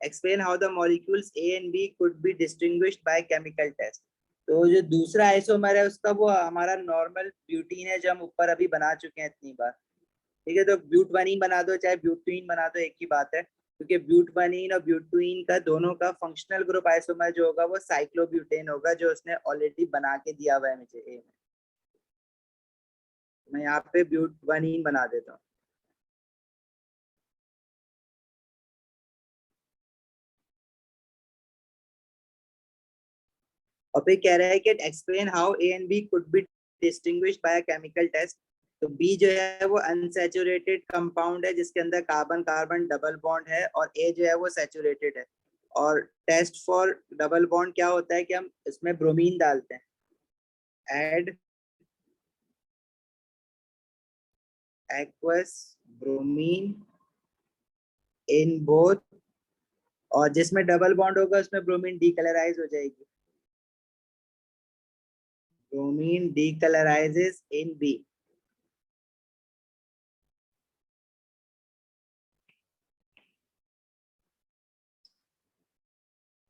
Explain how the molecules A and B could be distinguished by chemical test. तो जो दूसरा आइसोमर है उसका वो हमारा नॉर्मल ब्यूटीन है, जो हम ऊपर अभी बना चुके हैं इतनी बार। ठीक है, तो ब्यूटवनीन बना दो चाहे ब्यूटीन बना दो, एक ही बात है, क्योंकि ब्यूटवनीन और ब्यूटीन का दोनों का फंक्शनल ग्रुप आइसोमर जो होगा वो साइक्लोब्यूटेन होगा, जो उसने ऑलरेडी बना के दिया हुआ है मुझे ए में। मैं यहाँ पे ब्यूटवनीन बना देता हूँ। और फिर कह रहा है कि explain how A and B could be distinguished by a chemical test. तो बी जो है वो अनसैचुरेटेड कंपाउंड है जिसके अंदर कार्बन कार्बन डबल बॉन्ड है, और ए जो है वो सैचुरेटेड है। और टेस्ट फॉर डबल बॉन्ड क्या होता है कि हम इसमें ब्रोमीन डालते हैं, add aqueous bromine in both, और जिसमें डबल बॉन्ड होगा उसमें ब्रोमीन डीकलराइज हो जाएगी। Bromine डीकलराइजेस in B.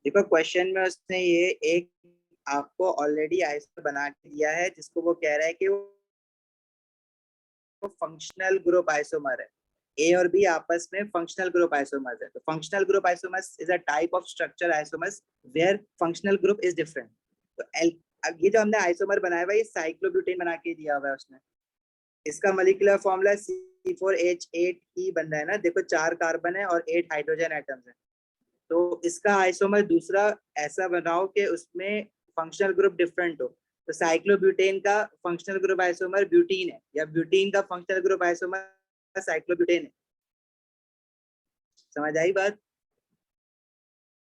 देखो क्वेश्चन में उसने ये एक आपको ऑलरेडी आइसोमर बना के दिया है, जिसको वो कह रहा है कि वो फंक्शनल ग्रुप आइसोमर है। ए और बी आपस में फंक्शनल ग्रुप आइसोमर्स है। तो functional group isomers is a type of structure isomers where functional group is different. तो अब ये जो हमने आइसोमर बनाया हुआ है ये साइक्लोब्यूटेन बना के दिया हुआ है उसने। इसका मॉलिक्यूलर फॉर्मूला C4H8 ही बन रहा है ना, देखो 4 कार्बन है और 8 हाइड्रोजन एटम्स है। तो इसका आइसोमर दूसरा ऐसा बनाओ कि उसमें फंक्शनल ग्रुप डिफरेंट हो। तो साइक्लोब्यूटेन का फंक्शनल ग्रुप आइसोमर ब्यूटीन है, या ब्यूटीन का फंक्शनल ग्रुप आइसोमर साइक्लोब्यूटेन है। समझ आई बात?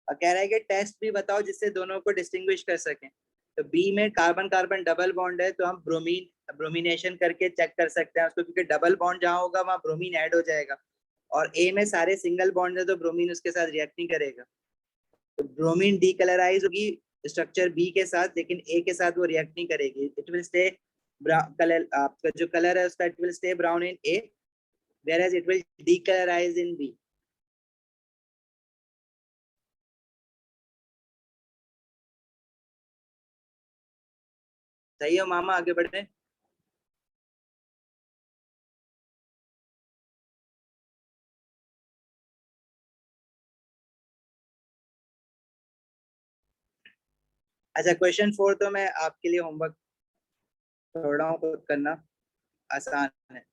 और कह रहा है कि टेस्ट भी बताओ जिससे दोनों को डिस्टिंग्विश कर सकें। तो बी में कार्बन कार्बन डबल बॉन्ड है, तो हम ब्रोमिनेशन करके चेक कर सकते हैं उसको, क्योंकि डबल बॉन्ड जहां होगा वहां ब्रोमीन ऐड हो जाएगा। और ए में सारे सिंगल बॉन्ड है तो ब्रोमीन उसके साथ रिएक्ट नहीं करेगा। तो ब्रोमीन डीकलराइज होगी स्ट्रक्चर बी के साथ, लेकिन ए के साथ वो रिएक्ट नहीं करेगी। इट विल स्टे कलर, आपका जो कलर है उसका it will stay brown in A, whereas it will decolorize in B। सही हो मामा, आगे बढ़े। अच्छा, क्वेश्चन 4 तो मैं आपके लिए होमवर्क छोड़ रहा हूँ, खुद करना, आसान है।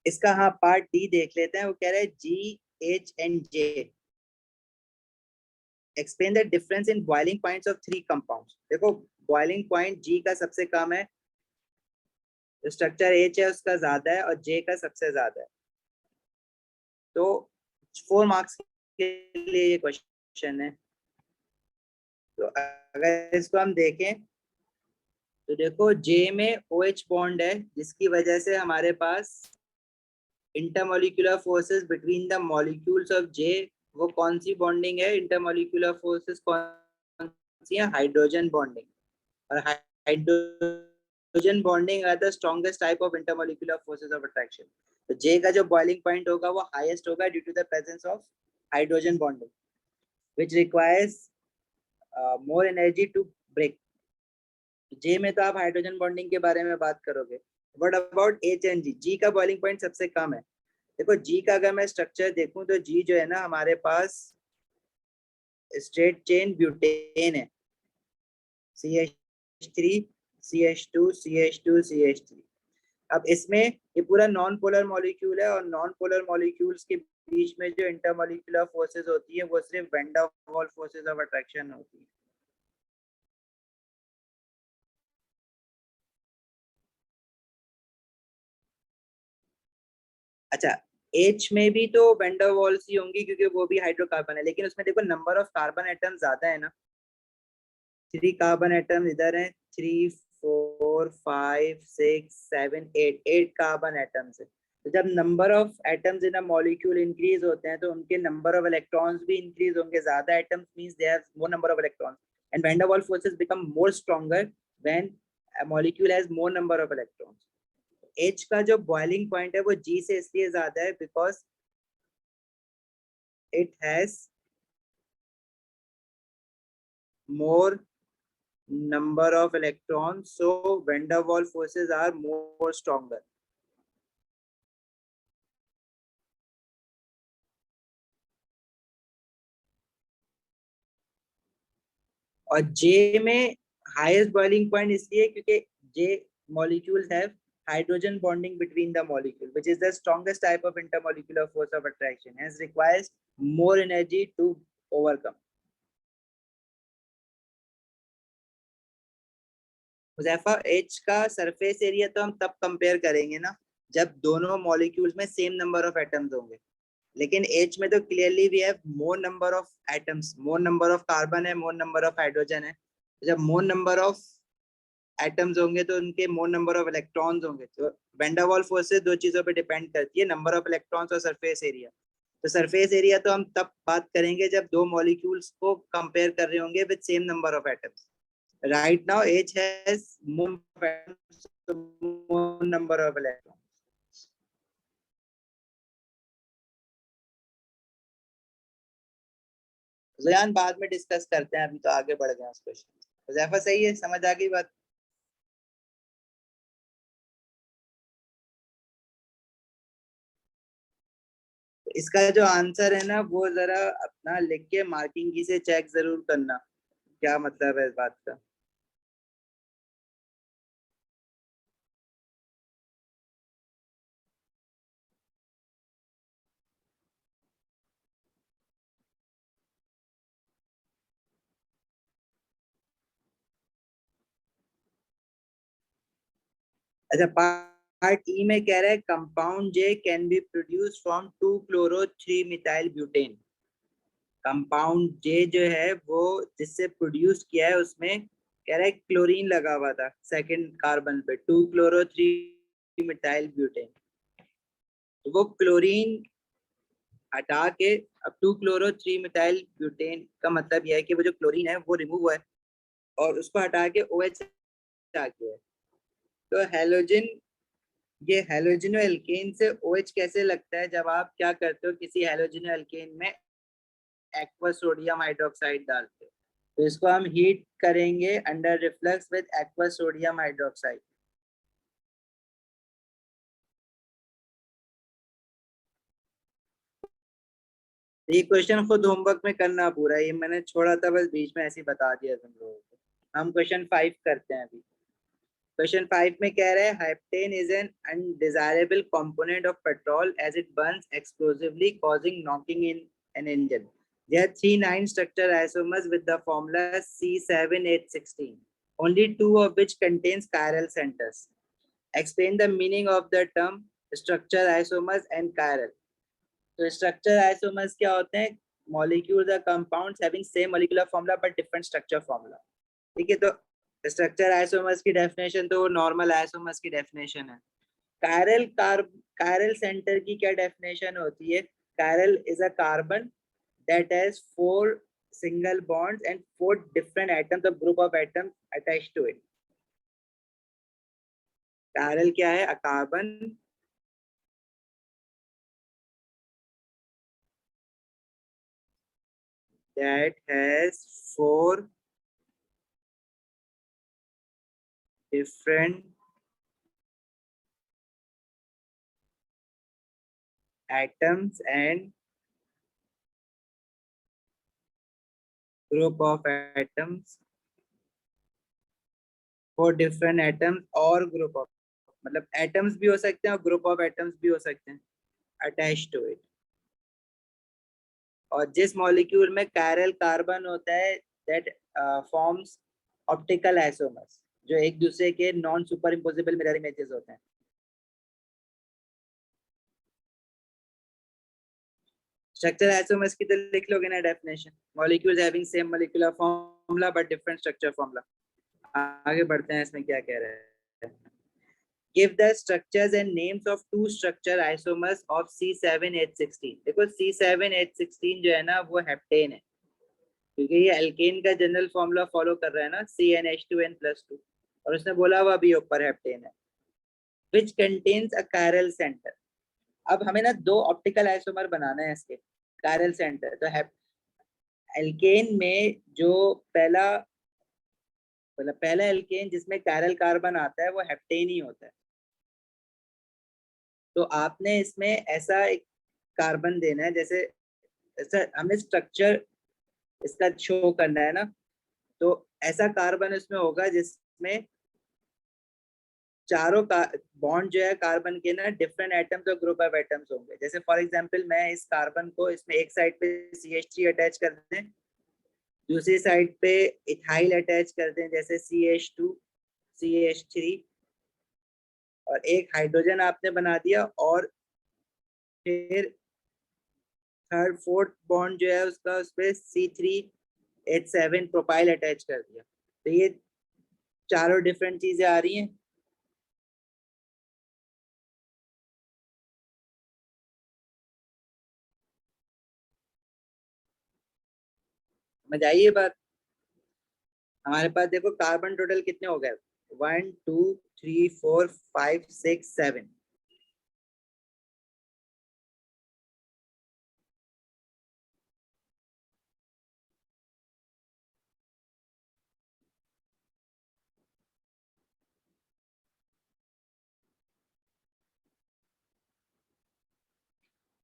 इसका हाँ पार्ट डी देख लेते हैं। वो कह रहे हैं G, H and J explain the difference in boiling points of 3 compounds. देखो बॉइलिंग पॉइंट G का सबसे कम है, स्ट्रक्चर H है उसका ज्यादा है, और J का सबसे ज्यादा है। तो 4 मार्क्स के लिए ये क्वेश्चन है। तो अगर इसको हम देखें तो देखो J में OH बॉन्ड है, जिसकी वजह से हमारे पास intermolecular forces between the molecules of J, वो कौन सी बॉन्डिंग है? इंटरमोलिकुलर फोर्सेस कौन सी है? Hydrogen bonding. और hydrogen bonding are the strongest type of intermolecular forces of attraction. तो J का जो बॉइलिंग पॉइंट होगा वो हाईएस्ट होगा due to the presence of hydrogen bonding which requires more energy to break. J में तो आप हाइड्रोजन बॉन्डिंग के बारे में बात करोगे। What about H and G? G का बॉइलिंग पॉइंट सबसे कम है। देखो G का अगर मैं स्ट्रक्चर देखूं तो G जो है ना हमारे पास स्ट्रेट चेन ब्यूटेन है, CH3 CH2 CH2 CH3। अब इसमें ये पूरा नॉन पोलर मॉलिक्यूल है, और नॉन पोलर मॉलिक्यूल्स के बीच में जो इंटरमॉलिक्यूलर फोर्सेस होती है वो सिर्फ वैन डर वाल फोर्सेस ऑफ अट्रैक्शन होती है। अच्छा, H में भी तो वैन डर वाल्स ही होंगी क्योंकि वो भी हाइड्रोकार्बन है, लेकिन उसमें देखो नंबर ऑफ कार्बन एटम ज्यादा है ना। 3 कार्बन एटम इधर है, 3 4 5 6 7 8, 8 कार्बन एटम्स है। तो जब number of atoms in a molecule increase होते हैं तो उनके नंबर ऑफ इलेक्ट्रॉन्स भी इंक्रीज होंगे। ज्यादा atoms means they have more number of electrons, and van der Waals forces become more stronger when a molecule has more number of electrons। H का जो boiling point है वो G से इसलिए ज्यादा है because it has more number of electrons, so van der Waals forces are more stronger. और J में highest boiling point इसलिए क्योंकि J molecules have hydrogen bonding between the molecule, which is the strongest type of intermolecular force of attraction, hence requires more energy to overcome. मुज़ैफा, H का surface area तो हम तब compare करेंगे ना जब दोनों मॉलिक्यूल्स में सेम नंबर ऑफ एटम्स होंगे, लेकिन H में तो clearly we have more number of atoms, more number of carbon है, मोर नंबर ऑफ हाइड्रोजन है। जब मोर नंबर ऑफ एटम्स होंगे तो उनके मोर नंबर ऑफ इलेक्ट्रॉन्स होंगे। तो वैन डर वाल्स फोर्सेस दो चीजों पे डिपेंड करती है, नंबर ऑफ इलेक्ट्रॉन्स और सरफेस एरिया। तो सरफेस एरिया तो हम तब बात करेंगे जब दो मॉलिक्यूल्स को कंपेयर कर रहे होंगे with same number of atoms. Right now H has more number of electrons. ज़यान बाद में डिस्कस करते हैं, अभी तो आगे बढ़ गए उस क्वेश्चन। ज़ैफा सही है, समझ आ गई बात? इसका जो आंसर है ना वो जरा अपना लिख के मार्किंग की से चेक जरूर करना, क्या मतलब है इस बात का। अच्छा, पार्ट ई में कह रहा है compound J can be produce from 2-chloro-3-methyl butane. Compound J जो है वो जिससे प्रोड्यूस किया है उसमें कह रहा है क्लोरीन लगा हुआ था सेकंड कार्बन पे, 2-chloro-3-methyl ब्यूटेन। तो वो क्लोरीन हटा के अब 2-chloro-3-methyl ब्यूटेन का मतलब यह है कि वो जो क्लोरीन है वो रिमूव हुआ है और उसको हटा के OH आ गया है। तो हेलोजन, ये हेलोजिनो एल्केन से OH कैसे लगता है? जब आप क्या करते हो, किसी हेलोजिनो एल्केन में एक्वा सोडियम हाइड्रोक्साइड डालते हो, तो इसको हम हीट करेंगे under reflux with aqua sodium hydroxide. ये क्वेश्चन खुद होमवर्क में करना पूरा, ये मैंने छोड़ा था बस बीच में ऐसे ही बता दिया तुम लोगों को। हम क्वेश्चन 5 करते हैं अभी। क्वेश्चन 5 में कह रहे हैं heptane is an undesirable component of petrol as it burns explosively causing knocking in an engine. There are 3 9 structure isomers with the formula C7H16, only 2 of which contains chiral centers. Explain the meaning of the term structure isomers and chiral. तो structure isomers क्या होते हैं? Molecules or compounds having same molecular formula but different structure formula. ठीक है, तो structure isomers की definition तो normal isomers की डेफिनेशन है। कायरल सेंटर की क्या डेफिनेशन होती है? Chiral is a carbon that has 4 single bonds and 4 different atoms, a group of atoms attached to it. Chiral क्या है? A carbon that has 4 different atoms and group of atoms, 4 different atoms और group of, मतलब atoms भी हो सकते हैं और group of atoms भी हो सकते हैं अटैच टू इट। और जिस मॉलिक्यूल में कायरल कार्बन होता है दैट फॉर्म्स ऑप्टिकल आइसोमर्स, जो एक दूसरे के non super imposable mirror images होते हैं। स्ट्रक्चर आइसोमर्स की तो लिख लोगे ना definition, molecules having same molecular formula but different structure formula. आगे बढ़ते हैं, इसमें क्या कह रहे हैं? Give the structures and names of 2 structure isomers of C7H16। देखो C7H16 जो है ना वो हेप्टेन है, क्योंकि ये एल्केन का जनरल फॉर्मूला फॉलो कर रहा है ना, CnH2n+2, और उसने बोला हुआ भी ऊपर हेप्टेन है। which contains a chiral center. अब हमें ना दो ऑप्टिकल आइसोमर बनाना है इसके chiral center. तो एल्केन में जो पहला एल्केन जिसमें chiral कार्बन आता है वो हेप्टेन ही होता है. तो आपने इसमें ऐसा एक कार्बन देना है, जैसे ऐसा हमें स्ट्रक्चर इसका शो करना है ना. तो ऐसा कार्बन इसमें होगा जिसमें चारों का बॉन्ड जो है कार्बन के ना डिफरेंट एटम्स और ग्रुप ऑफ एटम्स होंगे. जैसे फॉर एग्जांपल मैं इस कार्बन को इसमें एक साइड पे CH3 अटैच कर दें, दूसरी साइड पे इथाइल अटैच कर दें जैसे CH2 CH3, और एक हाइड्रोजन आपने बना दिया, और फिर थर्ड फोर्थ बॉन्ड जो है उसका उस पे C3H7 प्रोपाइल अटैच कर दिया. तो ये चारों डिफरेंट चीजें आ रही हैं. समझ आई ये बात. हमारे पास देखो कार्बन टोटल कितने हो गए, 1 2 3 4 5 6 7.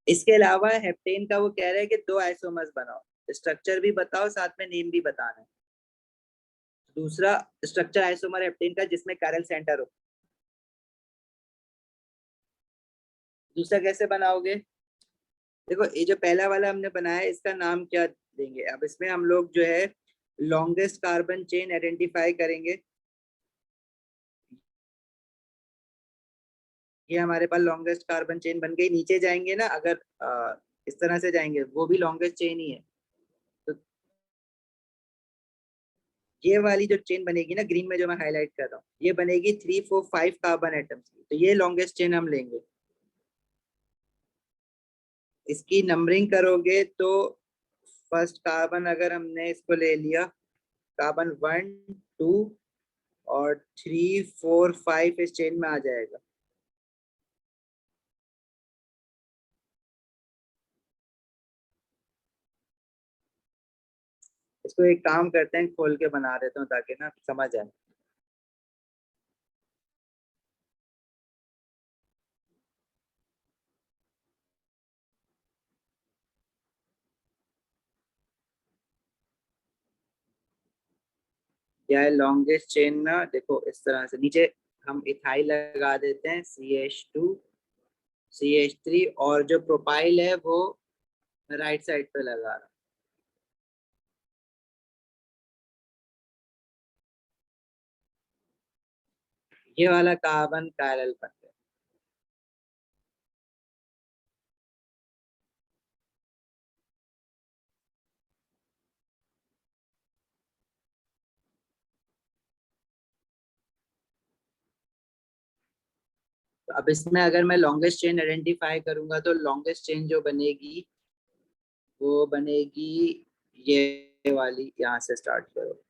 इसके अलावा हेप्टेन का वो कह रहे हैं कि 2 आइसोमर्स बनाओ, स्ट्रक्चर भी बताओ साथ में नेम भी बताना है. दूसरा स्ट्रक्चर आइसोमर हेप्टेन का जिसमें कैरल सेंटर हो. दूसरा कैसे बनाओगे, देखो ये जो पहला वाला हमने बनाया है इसका नाम क्या देंगे. अब इसमें हम लोग जो है लॉन्गेस्ट कार्बन चेन आइडेंटिफाई करेंगे. ये हमारे पास लॉन्गेस्ट कार्बन चेन बन गई. नीचे जाएंगे ना अगर इस तरह से जाएंगे वो भी लॉन्गेस्ट चेन ही है. तो ये वाली जो चेन बनेगी ना ग्रीन में जो मैं हाईलाइट कर रहा हूँ, ये बनेगी 3 4 5 कार्बन एटम्स की. तो ये लॉन्गेस्ट चेन हम लेंगे. इसकी नंबरिंग करोगे तो फर्स्ट कार्बन अगर हमने इसको ले लिया, कार्बन 1 2 और 3 4 5 इस चेन में आ जाएगा. इसको एक काम करते हैं, खोल के बना देता हूँ ताकि ना समझ आए. क्या है लॉन्गेस्ट चेन ना, देखो इस तरह से नीचे हम इथाइल लगा देते हैं CH2 CH3, और जो प्रोपाइल है वो राइट साइड पे लगा रहा हूं. ये वाला कार्बन कायरल बन गया. तो अब इसमें अगर मैं लॉन्गेस्ट चेन आइडेंटिफाई करूंगा तो लॉन्गेस्ट चेन जो बनेगी वो बनेगी ये वाली. यहाँ से स्टार्ट करो.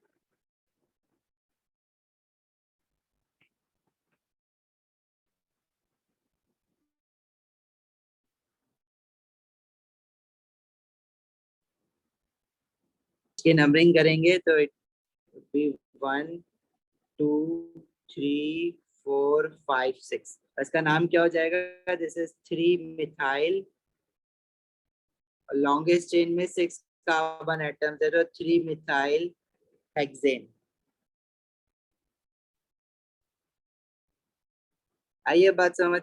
इसकी नंबरिंग करेंगे तो इट बी 1 2 3 4 5 6. इसका नाम क्या हो जाएगा, this is 3 methyl. Longest chain में 6 कार्बन एटम्स है तो 3 मिथाइल हेक्सेन. आइए बात समझ.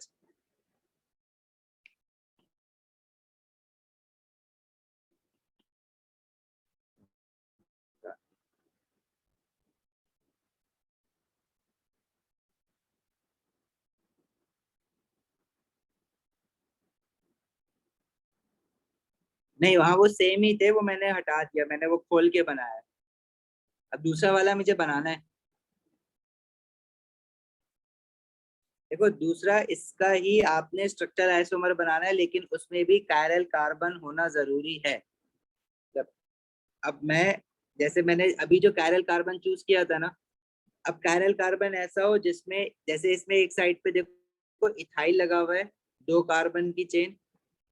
नहीं वहां वो सेम ही थे, वो मैंने हटा दिया, मैंने वो खोल के बनाया. अब दूसरा वाला मुझे बनाना है. देखो दूसरा इसका ही आपने स्ट्रक्चर आइसोमर बनाना है, लेकिन उसमें भी कायरल कार्बन होना जरूरी है. जब अब मैं जैसे मैंने अभी जो कायरल कार्बन चूज किया था ना, अब कायरल कार्बन ऐसा हो जिसमें जैसे इसमें एक साइड पे देखो देखो इथाइल लगा हुआ है, 2 कार्बन की चेन,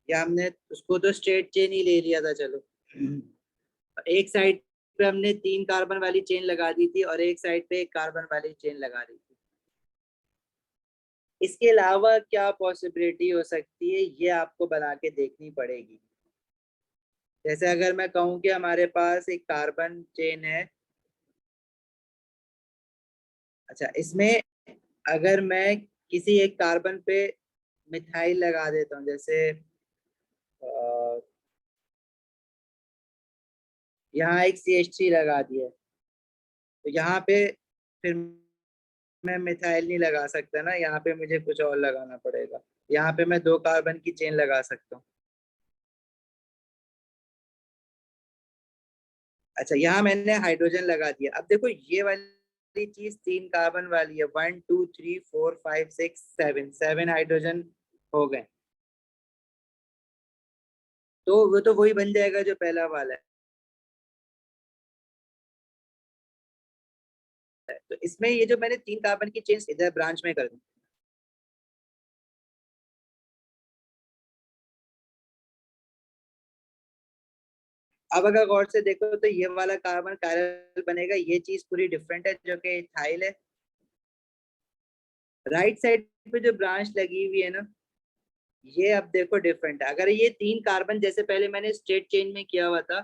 या हमने उसको तो स्ट्रेट चेन ही ले लिया था, चलो एक साइड पे हमने 3 कार्बन वाली चेन लगा दी थी और एक साइड पे 1 कार्बन वाली चेन लगा दी थी। इसके अलावा क्या पॉसिबिलिटी हो सकती है, ये आपको बना के देखनी पड़ेगी। जैसे अगर मैं कहूँ कि हमारे पास एक कार्बन चेन है, अच्छा इसमें अगर मैं किसी एक कार्बन पे मिथाइल लगा देता हूँ, जैसे यहाँ एक CH3 लगा दिया है, तो यहाँ पे फिर मैं मिथाइल नहीं लगा सकता ना, यहाँ पे मुझे कुछ और लगाना पड़ेगा। यहाँ पे मैं 2 कार्बन की चेन लगा सकता हूँ। अच्छा यहाँ मैंने हाइड्रोजन लगा दिया। अब देखो ये वाली चीज 3 कार्बन वाली है, 1 2 3 4 5 6 7, 7 हाइड्रोजन हो गए, तो वो तो वही बन जाएगा जो पहला वाला है। तो इसमें ये जो मैंने 3 कार्बन की चेन इधर ब्रांच में कर दी। अब अगर गौर से देखो तो ये वाला कार्बन कायरल बनेगा, ये चीज पूरी डिफरेंट है जो कि इथाइल है। राइट साइड पे जो ब्रांच लगी हुई है ना, ये अब देखो डिफरेंट है। अगर ये 3 कार्बन जैसे पहले मैंने स्ट्रेट चेन में किया हुआ था,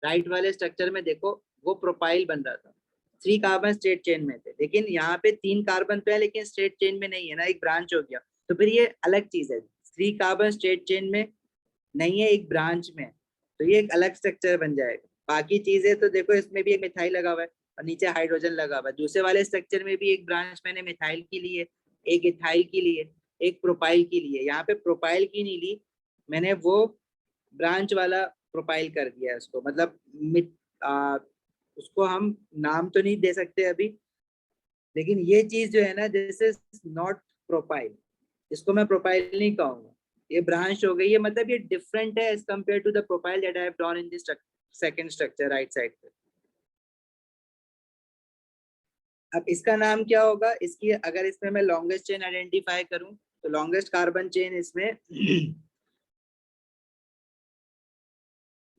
राइट वाले स्ट्रक्चर में देखो वो प्रोपाइल बन रहा था, 3 कार्बन स्ट्रेट चेन में थे, लेकिन यहाँ पे 3 कार्बन पे है लेकिन स्ट्रेट चेन में नहीं है ना, एक ब्रांच हो गया, तो फिर ये अलग चीज है। 3 कार्बन स्ट्रेट चेन में नहीं है, एक ब्रांच में है, तो ये एक अलग स्ट्रक्चर बन जाएगा। बाकी चीजें तो देखो इसमें भी एक मिथाइल लगा हुआ है और नीचे हाइड्रोजन लगा हुआ है। दूसरे वाले स्ट्रक्चर में भी एक ब्रांच मैंने मिथाइल की ली है, एक इथाइल की ली है, एक प्रोपाइल की ली है। यहाँ पे प्रोपाइल की नहीं ली मैंने, वो ब्रांच वाला प्रोपाइल कर दिया है उसको, मतलब उसको हम नाम तो नहीं दे सकते अभी, लेकिन ये चीज जो है ना, दिस इज नॉट प्रोपाइल, इसको मैं प्रोपाइल नहीं कहूंगा, ये ब्रांच हो गई है, मतलब ये डिफरेंट है as compare to the propyl that I have drawn in this second structure right side पे। अब इसका नाम क्या होगा, इसकी अगर इसमें मैं लॉन्गेस्ट चेन आइडेंटिफाई करूं, तो लॉन्गेस्ट कार्बन चेन इसमें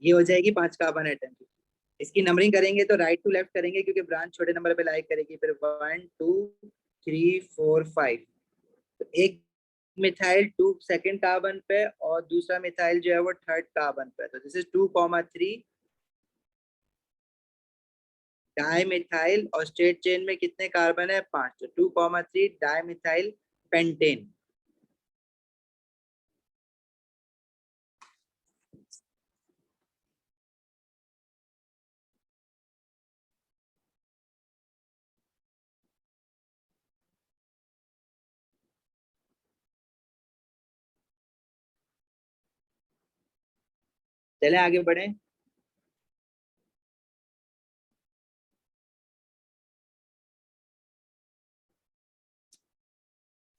ये हो जाएगी 5 कार्बन एटम की। इसकी नंबरिंग करेंगे तो राइट टू लेफ्ट करेंगे क्योंकि ब्रांच छोटे नंबर पे लाइक करेगी, फिर 1 2 3 4 5, तो एक मिथाइल 2 सेकंड कार्बन पे और दूसरा मिथाइल जो है वो थर्ड कार्बन पे, तो दिस इज 2,3 डाई मिथाइल, और स्ट्रेट चेन में कितने कार्बन है, 5, तो 2,3 डाई मिथाइल पेंटेन। चले आगे बढ़े।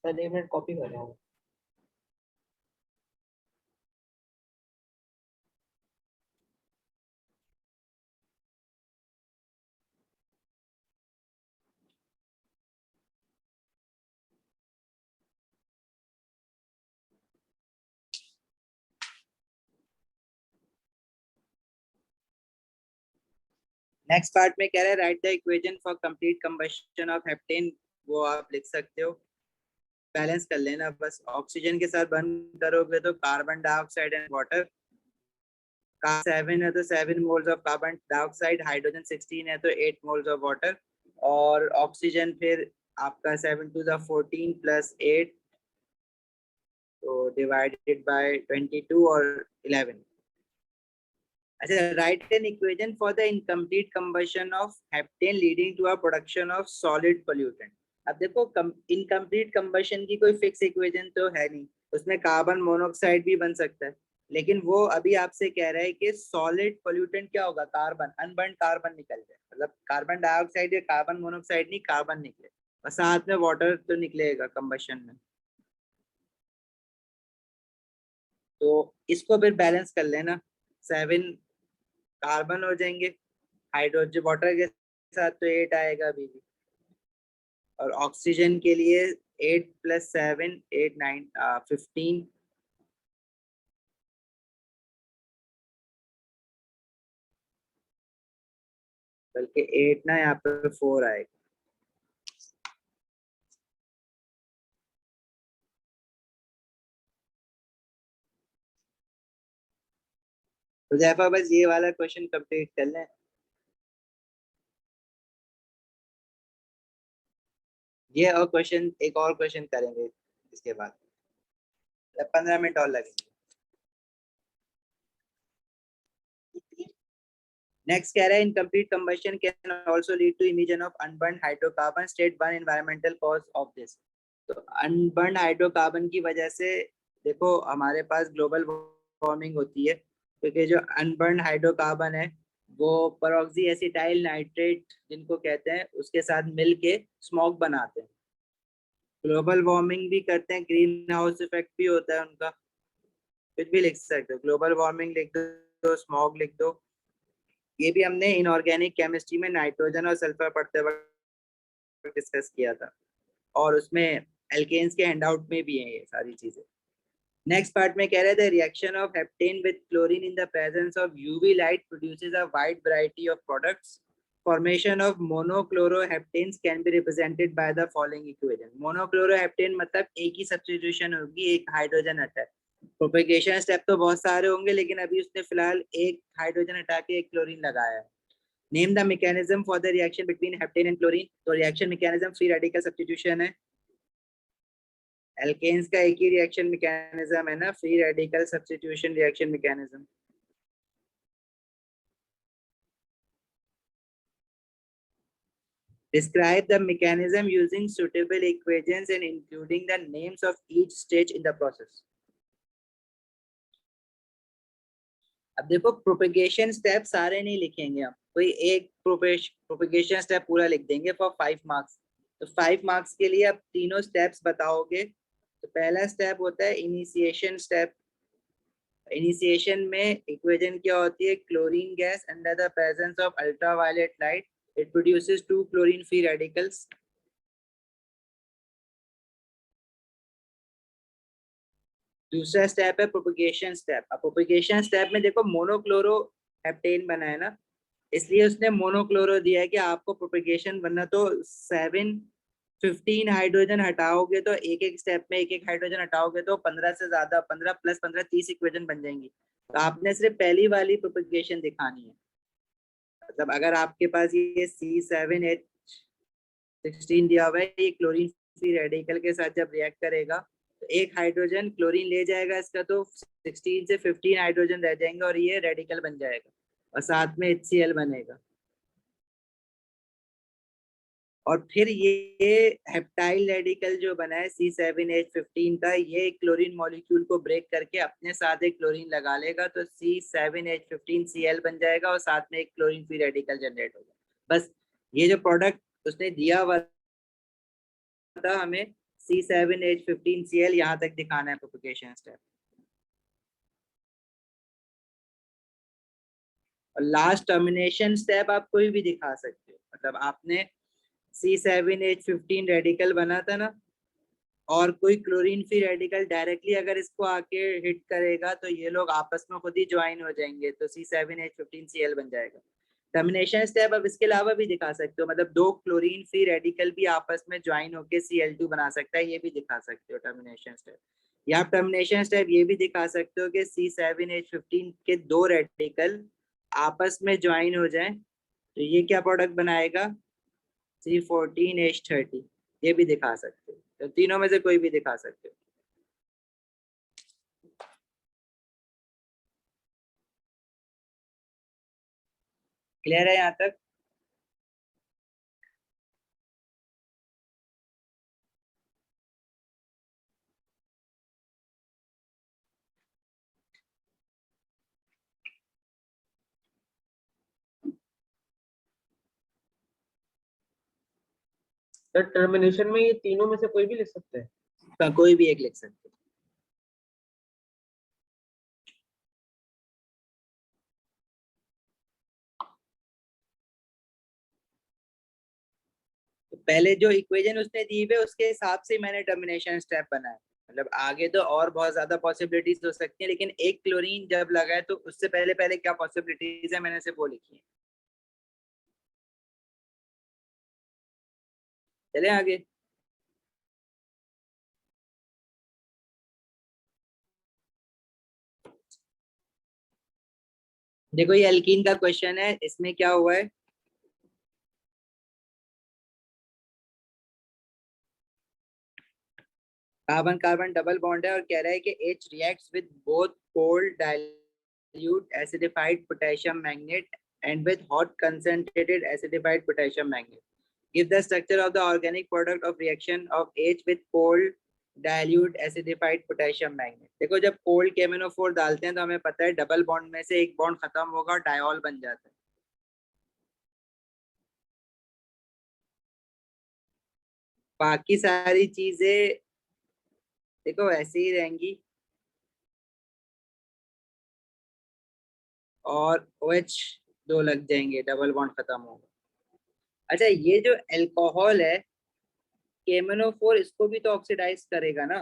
सर 1 मिनट कॉपी कर रहा हूँ। नेक्स्ट पार्ट में कह रहा है right the equation for complete combustion of heptane, वो आप लिख सकते हो, बैलेंस कर लेना बस। ऑक्सीजन के साथ बंद करोगे तो कार्बन डाइऑक्साइड एंड वाटर का 7 है तो 7 moles of carbon dioxide, hydrogen 16 है तो 8 मोल्स ऑफ वाटर, और ऑक्सीजन फिर आपका 7 टू द 14 प्लस 8, तो डिवाइडेड बाय 22 और 11। अच्छा, write an equation for the incomplete combustion of heptane leading to a production of solid pollutant. अब देखो इनकम्प्लीट कंबशन की कोई फिक्स इक्वेशन तो है नहीं, उसमें कार्बन मोनोऑक्साइड भी बन सकता है, लेकिन वो अभी आपसे कह रहा है कि सॉलिड पोल्यूटेंट क्या होगा, कार्बन, अनबर्न कार्बन निकल जाए, मतलब कार्बन डाइऑक्साइड या कार्बन मोनोऑक्साइड नहीं, कार्बन निकले, और साथ में वाटर तो निकलेगा कंबशन में। तो इसको फिर बैलेंस कर लेना, 7 कार्बन हो जाएंगे, हाइड्रोजन वाटर के साथ तो 8 आएगा अभी भी, और ऑक्सीजन के लिए 8 + 7 8 9 15 बल्कि 8 ना, यहाँ पे 4 आएगा। तो जैफा बस ये वाला क्वेश्चन कंप्लीट कर लें। ये और क्वेश्चन, एक और क्वेश्चन करेंगे इसके बाद, 15 मिनट और लगेंगे। नेक्स्ट कह रहा है incomplete combustion can also lead to emission of unburn hydrocarbon, state one environmental cause of this. तो अनबर्न हाइड्रोकार्बन की वजह से देखो हमारे पास ग्लोबल वार्मिंग होती है, क्योंकि जो अनबर्न हाइड्रोकार्बन है वो परऑक्सी एसिटाइल नाइट्रेट जिनको कहते हैं उसके साथ मिल के स्मोक बनाते हैं, ग्लोबल वार्मिंग भी करते हैं, ग्रीन हाउस इफेक्ट भी होता है उनका। कुछ भी लिख सकते हो, ग्लोबल वार्मिंग लिख दो, स्मॉग लिख दो। ये भी हमने इनऑर्गेनिक केमिस्ट्री में नाइट्रोजन और सल्फर पढ़ते वक्त डिस्कस किया था, और उसमें एल्केन्स के हैंडआउट में भी है ये सारी चीजें। नेक्स्ट पार्ट में कह रहे थे reaction of heptane with chlorine in the presence of UV light produces a wide variety of products. Formation of monochloroheptanes can be represented by the following equation. Monochloroheptane मतलब एक ही सब्स्टिट्यूशन होगी, एक hydrogen हटा है। प्रोपेगेशन स्टेप तो बहुत सारे होंगे, लेकिन अभी उसने फिलहाल एक हाइड्रोजन हटा के एक क्लोरीन लगाया है। Name the mechanism for the reaction between heptane and chlorine. तो reaction mechanism free radical substitution है। एल्केन्स का एक ही रिएक्शन मैकेनिज्म है ना, free radical substitution reaction mechanism. Describe the mechanism using suitable equations and including the names of each stage in the process. अब देखो propagation step सारे नहीं लिखेंगे हम, कोई एक प्रोपेगेशन स्टेप पूरा लिख देंगे फॉर 5 मार्क्स। तो 5 मार्क्स के लिए अब तीनों स्टेप्स बताओगे। तो पहला स्टेप होता है इनिशिएशन स्टेप। इनिशिएशन में इक्वेशन क्या होती है, chlorine gas under the presence of ultraviolet light it produces 2 chlorine free radicals. दूसरा स्टेप है प्रोपेगेशन स्टेप। अब प्रोपेगेशन स्टेप में देखो मोनोक्लोरो हेप्टेन बना है ना, इसलिए उसने मोनोक्लोरो दिया है कि आपको प्रोपेगेशन बनना, तो 7 15 हाइड्रोजन हटाओगे तो एक एक स्टेप में एक एक हाइड्रोजन हटाओगे तो 15 से ज्यादा, 15 + 15 30 इक्वेशन बन जाएंगी। तो आपने सिर्फ पहली वाली प्रोपेगेशन दिखानी है। मतलब अगर आपके पास ये C7H16 दिया हुआ है, ये क्लोरीन फ्री रेडिकल के साथ जब रिएक्ट करेगा तो एक हाइड्रोजन क्लोरीन ले जाएगा इसका, तो 16 से 15 हाइड्रोजन रह जाएंगे और ये रेडिकल बन जाएगा और साथ में HCl बनेगा। और फिर ये हेप्टाइल रेडिकल जो बना है C7H15 का, ये क्लोरीन मॉलिक्यूल को ब्रेक करके अपने साथ एक क्लोरीन लगा लेगा, तो C7H15Cl बन जाएगा और साथ में एक क्लोरीन फ्री रेडिकल जनरेट होगा। बस ये जो प्रोडक्ट उसने दिया हुआ था हमें C7H15Cl, यहाँ तक दिखाना है प्रोपेगेशन स्टेप। और लास्ट टर्मिनेशन स्टेप आप कोई भी दिखा सकते हो। मतलब आपने C7H15 रेडिकल बना था ना, और कोई क्लोरीन फ्री रेडिकल डायरेक्टली अगर इसको आके हिट करेगा तो ये लोग आपस में खुद ही ज्वाइन हो जाएंगे, तो C7H15Cl बन जाएगा। टर्मिनेशन स्टेप अब इसके अलावा भी दिखा सकते हो, मतलब 2 क्लोरीन फ्री रेडिकल भी आपस में ज्वाइन होके Cl2 बना सकता है, ये भी दिखा सकते हो टर्मिनेशन स्टेप। या आप टर्मिनेशन स्टेप ये भी दिखा सकते हो कि C7H15 के 2 रेडिकल आपस में ज्वाइन हो जाएं, तो ये क्या प्रोडक्ट बनाएगा, C14H30। ये भी दिखा सकते हो, तो तीनों में से कोई भी दिखा सकते हो। क्लियर है यहाँ तक? सर टर्मिनेशन में ये तीनों में से कोई भी लिख सकते हैं? तो कोई भी एक लिख सकते हो। तो पहले जो इक्वेशन उसने दी है उसके हिसाब से मैंने टर्मिनेशन स्टेप बनाया। मतलब आगे तो और बहुत ज्यादा पॉसिबिलिटीज हो सकती है, लेकिन एक क्लोरीन जब लगा है तो उससे पहले पहले क्या पॉसिबिलिटीज है मैंने सिर्फ वो लिखी है। चले आगे। देखो ये एल्कीन का क्वेश्चन है, इसमें क्या हुआ है, कार्बन कार्बन डबल बॉन्ड है और कह रहा है कि H reacts with both cold dilute acidified potassium magnet and with hot concentrated acidified potassium magnet. Give the structure of the organic product of reaction of H with cold dilute acidified potassium magnet. देखो जब cold KMnO4 डालते हैं तो हमें पता है double bond में से एक बॉन्ड खत्म होगा और डायॉल बन जाता है। बाकी सारी चीजें देखो ऐसे ही रहेंगी और OH दो लग जाएंगे, डबल बॉन्ड खत्म होगा। अच्छा ये जो अल्कोहल है KMnO4 इसको भी तो ऑक्सीडाइज करेगा ना,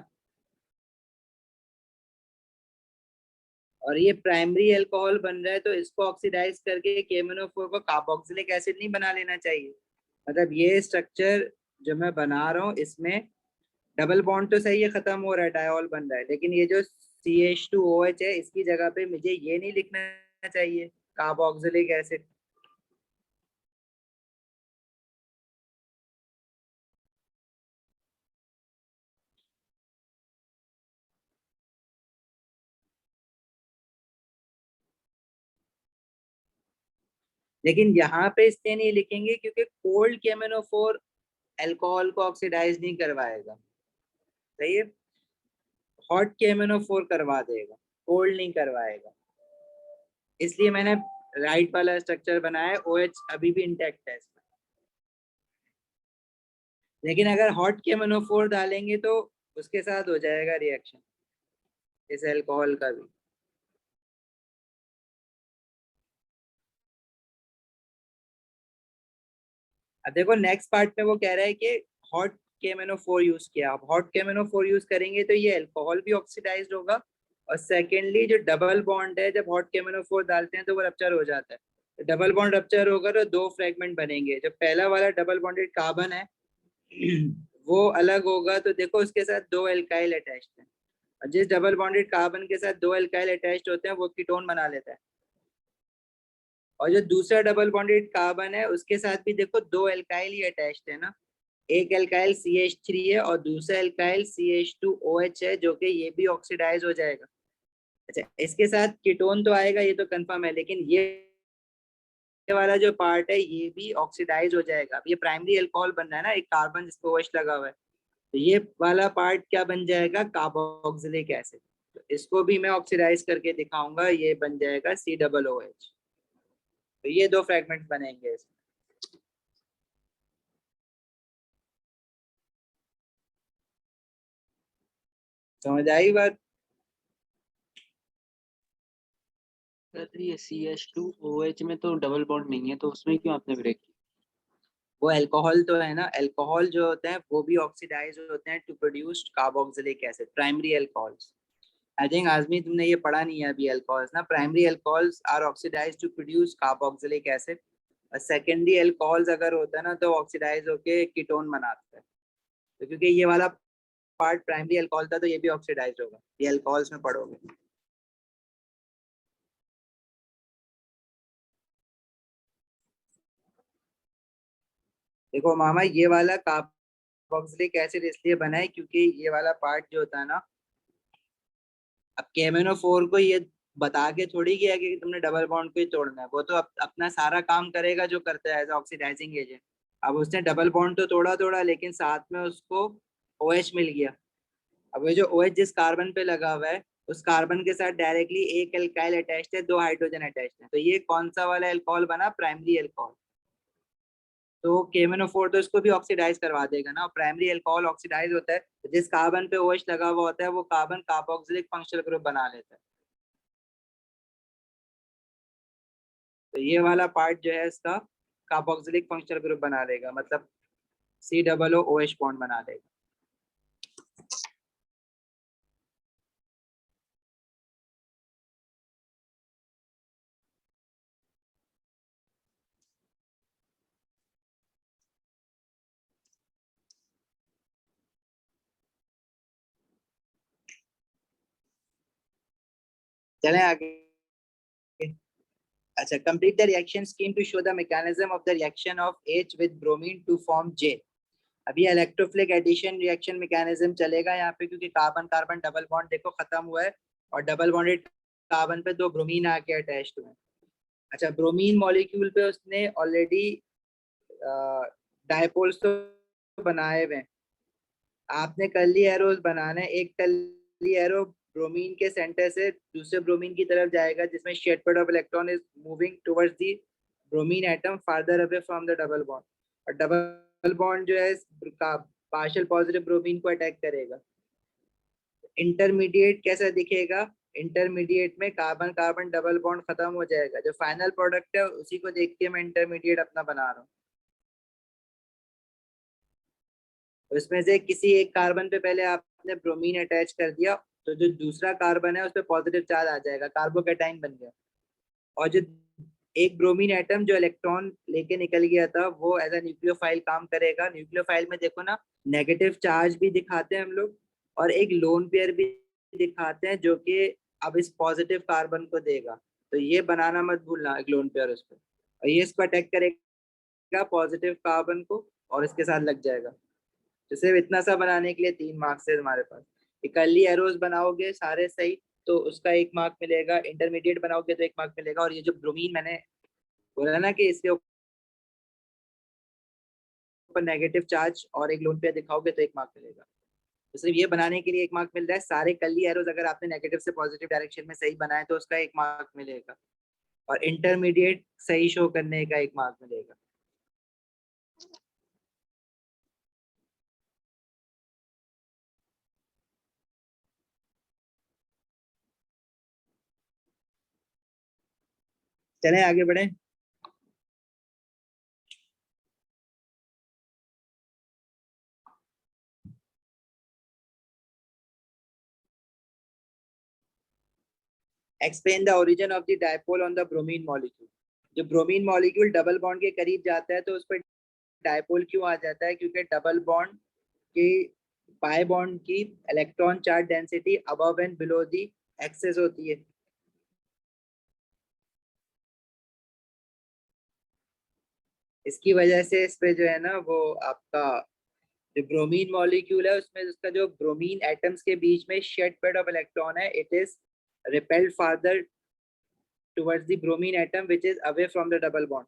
और ये प्राइमरी अल्कोहल बन रहा है तो इसको ऑक्सीडाइज करके KMnO4 को कार्बोक्सिलिक एसिड नहीं बना लेना चाहिए। मतलब ये स्ट्रक्चर जो मैं बना रहा हूँ इसमें डबल बॉन्ड तो सही है खत्म हो रहा है, डायॉल बन रहा है, लेकिन ये जो CH2OH है इसकी जगह पे मुझे ये नहीं लिखना चाहिए कार्बोक्सिलिक एसिड। लेकिन यहाँ पे इसलिए नहीं लिखेंगे क्योंकि कोल्ड KMnO4 अल्कोहल को ऑक्सीडाइज नहीं करवाएगा, सही है, हॉट KMnO4 करवा देगा, कोल्ड नहीं करवाएगा। इसलिए मैंने राइट वाला स्ट्रक्चर बनाया है, OH अभी भी इंटैक्ट है इसमें। लेकिन अगर हॉट KMnO4 डालेंगे तो उसके साथ हो जाएगा रिएक्शन इस अल्कोहल का भी। अब देखो नेक्स्ट पार्ट में वो कह रहा है कि हॉट KMnO4 यूज किया। अब हॉट KMnO4 यूज करेंगे तो ये अल्कोहल भी ऑक्सीडाइज्ड होगा, और सेकेंडली जो डबल बॉन्ड है जब हॉट KMnO4 डालते हैं तो वो रप्चर हो जाता है। तो डबल बॉन्ड रप्चर होगा तो दो फ्रेगमेंट बनेंगे। जो पहला वाला डबल बॉन्डेड कार्बन है वो अलग होगा, तो देखो उसके साथ दो एल्काइल अटैच्ड हैं, और जिस डबल बॉन्डेड कार्बन के साथ दो एल्काइल अटैच्ड होते हैं वो कीटोन बना लेता है। और जो दूसरा डबल बॉन्डेड कार्बन है उसके साथ भी देखो दो एल्काइल ही अटैच्ड है ना, एक एल्काइल CH3 है और दूसरा एल्काइल CH2OH है, जो कि ये भी ऑक्सीडाइज हो जाएगा। अच्छा इसके साथ कीटोन तो आएगा ये तो कंफर्म है, लेकिन ये वाला जो पार्ट है ये भी ऑक्सीडाइज हो जाएगा। अब ये प्राइमरी अल्कोहल बन रहा है ना, एक कार्बन जिसको OH लगा हुआ है, तो ये वाला पार्ट क्या बन जाएगा, कार्बोक्सिलिक एसिड। तो इसको भी मैं ऑक्सीडाइज करके दिखाऊंगा, ये बन जाएगा COOH। तो ये दो फ्रेगमेंट बनेंगे इसमें। समझ आई बात? सर ये CH2OH में तो डबल बॉन्ड नहीं है, तो उसमें क्यों आपने ब्रेक किया? वो अल्कोहल तो है ना, अल्कोहल जो होते हैं वो भी ऑक्सीडाइज होते हैं to produce carboxylic acid, primary alcohols. I think Azmi तुमने ये पढ़ा नहीं है अभी अल्कोहल्स ना, primary alcohols are oxidise to produce carboxylic acid, और सेकेंडरी अल्कोहल्स अगर होता है ना तो ऑक्सीडाइज होके कीटोन बनाता है। तो क्योंकि ये वाला पार्ट प्राइमरी अल्कोहल था तो ये भी ऑक्सीडाइज होगा, ये अल्कोहल्स में पढ़ोगे। देखो मामा ये वाला कार्बोक्सिलिक एसिड इसलिए बना है क्योंकि ये वाला पार्ट जो होता है ना, अब KMnO4 को ये बता के थोड़ी किया कि तुमने डबल बॉन्ड को ही तोड़ना है, वो तो अपना सारा काम करेगा जो करता है एज ऑक्सीडाइजिंग एजेंट। अब उसने डबल बॉन्ड तो तोड़ा तोड़ा, लेकिन साथ में उसको OH मिल गया। अब ये जो OH जिस कार्बन पे लगा हुआ है उस कार्बन के साथ डायरेक्टली एक एल्काइल अटैच्ड है, दो हाइड्रोजन अटैच्ड है, तो ये कौन सा वाला अल्कोहल बना, प्राइमरी अल्कोहल। तो KMnO4 तो इसको भी ऑक्सीडाइज करवा देगा ना, प्राइमरी अल्कोहल ऑक्सीडाइज होता है तो जिस कार्बन पे OH लगा हुआ होता है वो कार्बन कार्बोक्सिलिक फंक्शनल ग्रुप बना लेता है। तो ये वाला पार्ट जो है इसका कार्बोक्सिलिक फंक्शनल ग्रुप बना देगा, मतलब COO बॉन्ड बना देगा। चलें आगे। अच्छा, complete the reaction scheme to show the mechanism of the reaction of H with bromine to form J। अभी इलेक्ट्रोफिलिक एडिशन रिएक्शन मैकेनिज्म चलेगा यहाँ पे, क्योंकि कार्बन कार्बन डबल बॉन्ड देखो खत्म हुआ है और डबल बॉन्डेड कार्बन पे 2 ब्रोमीन आके अटैच्ड हुए हैं। अच्छा, ब्रोमीन मॉलिक्यूल पे उसने ऑलरेडी डायपोल्स तो बनाए हुए हैं, आपने कर्ली एरोज बनाना है। एक कर्ली एरो ब्रोमीन के सेंटर से दूसरे ब्रोमीन की तरफ जाएगा, जिसमें shared pair of electron is moving towards the bromine atom farther away from the double bond, और डबल बॉन्ड जो है पार्शियल पॉजिटिव ब्रोमीन को अटैक करेगा। इंटरमीडिएट कैसा दिखेगा? इंटरमीडिएट में कार्बन कार्बन डबल बॉन्ड खत्म हो जाएगा, जो फाइनल प्रोडक्ट है उसी को देख के मैं इंटरमीडिएट अपना बना रहा हूँ। उसमें से किसी एक कार्बन पे पहले आपने ब्रोमीन अटैच कर दिया, तो जो दूसरा कार्बन है उस पर पॉजिटिव चार्ज आ जाएगा, कार्बोकैटाइन बन गया। और जो एक ब्रोमीन एटम जो इलेक्ट्रॉन लेके निकल गया था, वो एज अ न्यूक्लियोफाइल काम करेगा। न्यूक्लियोफाइल में देखो ना, नेगेटिव चार्ज भी दिखाते हैं हम लोग, और एक लोन पेयर भी दिखाते हैं, जो कि अब इस पॉजिटिव कार्बन को देगा। तो ये बनाना मत भूलना, एक लोन पेयर उस पर, और ये इसको अटैक करेगा पॉजिटिव कार्बन को, और इसके साथ लग जाएगा। तो सिर्फ इतना सा बनाने के लिए 3 मार्क्स है हमारे पास। कर्ली एरोज बनाओगे सारे सही तो उसका 1 मार्क मिलेगा, इंटरमीडिएट बनाओगे तो 1 मार्क मिलेगा, और ये जो ब्रोमीन मैंने बोला ना कि इसके ऊपर नेगेटिव चार्ज और एक लोन पेयर दिखाओगे तो 1 मार्क मिलेगा। तो सिर्फ ये बनाने के लिए 1 मार्क मिल रहा है। सारे कर्ली एरोज अगर आपने नेगेटिव से पॉजिटिव डायरेक्शन में सही बनाए तो उसका 1 मार्क मिलेगा, और इंटरमीडिएट सही शो करने का 1 मार्क मिलेगा। चलें आगे बढ़े। Explain the origin of the dipole on the bromine molecule. जो ब्रोमीन मॉलिक्यूल डबल बॉन्ड के करीब जाता है तो उस पर डायपोल क्यों आ जाता है? क्योंकि डबल बॉन्ड की बाय बॉन्ड की electron charge density above and below the axis होती है। इसकी वजह से इस पे जो है ना, वो आपका जो ब्रोमीन मॉलिक्यूल है उसमें उसका जो ब्रोमीन एटम्स के बीच में शेड पेड ऑफ इलेक्ट्रॉन है, it is repelled farther towards the bromine atom which is away from the double bond.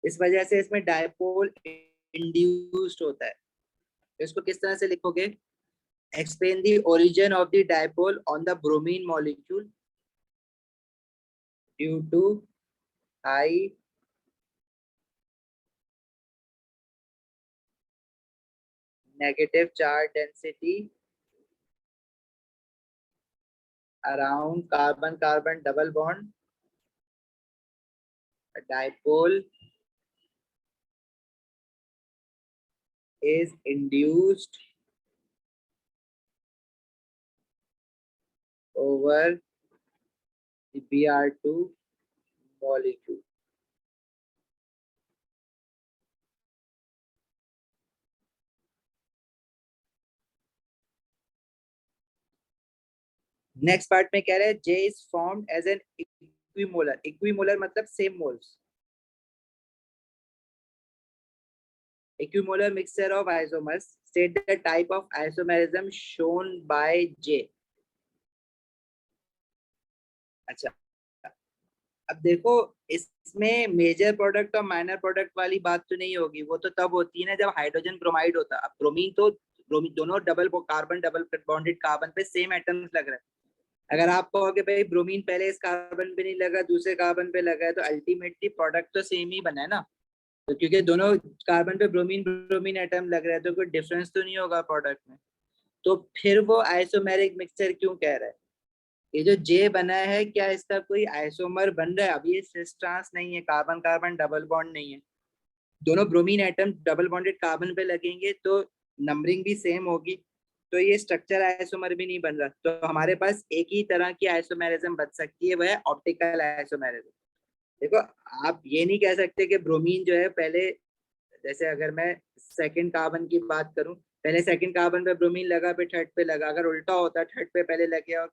इस वजह से इसमें डायपोल इंड्यूस्ड होता है। तो इसको किस तरह से लिखोगे? Explain the origin of the dipole on the bromine molecule due to high negative charge density around carbon carbon double bond, a dipole is induced over the Br2 molecule। Next part में कह रहे हैं J is formed as an equimolar। equimolar मतलब same moles. equimolar mixture of isomers। state the type of isomerism shown by J। अच्छा, अब देखो इसमें major product और माइनर प्रोडक्ट वाली बात तो नहीं होगी, वो तो तब होती है ना जब हाइड्रोजन ब्रोमाइड होता है। अब ब्रोमीन तो ब्रोमीन दोनों double carbon double bonded carbon पे सेम एटम्स लग रहा है। अगर आप कहोगे भाई ब्रोमीन पहले इस कार्बन पे नहीं लगा दूसरे कार्बन पे लगा है, तो अल्टीमेटली प्रोडक्ट तो सेम ही बना है ना। तो क्योंकि दोनों कार्बन पे ब्रोमीन ब्रोमीन एटम लग रहा है तो कोई डिफरेंस तो नहीं होगा प्रोडक्ट में। तो फिर वो आइसोमेरिक मिक्सचर क्यों कह रहा है? ये जो जे बना है, क्या इसका कोई आइसोमर बन रहा है? अब ये सिस ट्रांस नहीं है, कार्बन कार्बन डबल बॉन्ड नहीं है। दोनों bromine atom double bonded carbon पे लगेंगे तो नंबरिंग भी सेम होगी, तो ये स्ट्रक्चर आइसोमर भी नहीं बन रहा। तो हमारे पास एक ही तरह की आइसोमेरिज्म बच सकती है, वह है ऑप्टिकल आइसोमेरिज्म। देखो, आप ये नहीं कह सकते कि ब्रोमीन जो है पहले, जैसे अगर मैं सेकंड कार्बन की बात करूं, पहले सेकंड कार्बन पे ब्रोमीन लगा फिर थर्ड पे लगा, अगर उल्टा होता थर्ड पे पहले लगे और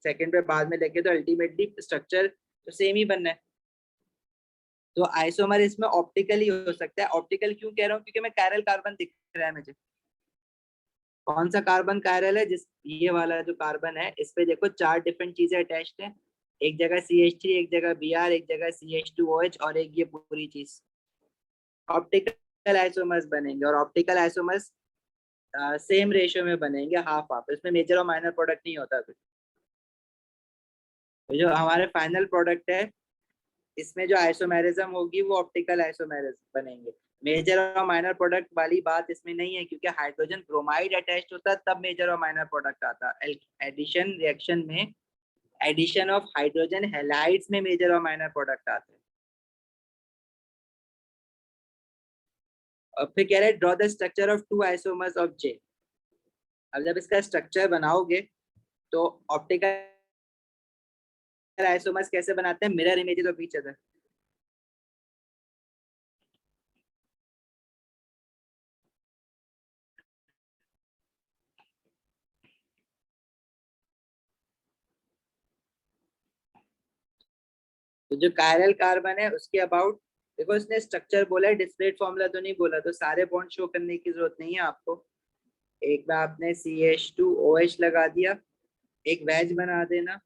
सेकंड पे बाद में लगे तो अल्टीमेटली स्ट्रक्चर तो सेम ही बनना है। तो आइसोमर इसमें ऑप्टिकली हो सकता है। ऑप्टिकल क्यों कह रहा हूँ, क्योंकि मैं कायरल कार्बन दिख रहा है मुझे। कौन सा कार्बन कायरल है, जिस ये वाला जो कार्बन है इस पे देखो 4 डिफरेंट चीजें अटैच्ड हैं। एक जगह CH3, एक जगह Br, एक जगह CH2OH और एक ये पूरी चीज। ऑप्टिकल आइसोमर्स बनेंगे और ऑप्टिकल आइसोमर्स सेम रेशियो में बनेंगे, हाफ हाफ। इसमें मेजर और माइनर प्रोडक्ट नहीं होता फिर। तो जो हमारे फाइनल प्रोडक्ट है इसमें जो आइसोमेरिज्म होगी वो ऑप्टिकल आइसोमेरिज्म बनेंगे। मेजर और माइनर प्रोडक्ट वाली बात इसमें नहीं है, क्योंकि हाइड्रोजन ब्रोमाइड अटैच्ड होता तब मेजर और माइनर प्रोडक्ट आता। एडिशन रिएक्शन में एडिशन ऑफ हाइड्रोजन हैलाइड्स में मेजर और माइनर प्रोडक्ट आते हैं। और फिर कह रहे हैं draw the structure of 2 isomers of J। अब जब इसका स्ट्रक्चर बनाओगे तो ऑप्टिकल आइसोमर्स कैसे बनाते हैं, mirror images of each other. तो जो कायरल कार्बन है उसके अबाउट देखो, इसने स्ट्रक्चर बोला है, डिस्क्रीट फॉर्मूला तो नहीं बोला, तो सारे बॉन्ड शो करने की जरूरत नहीं है आपको। एक बार आपने CH2OH लगा दिया, एक वेज बना देना,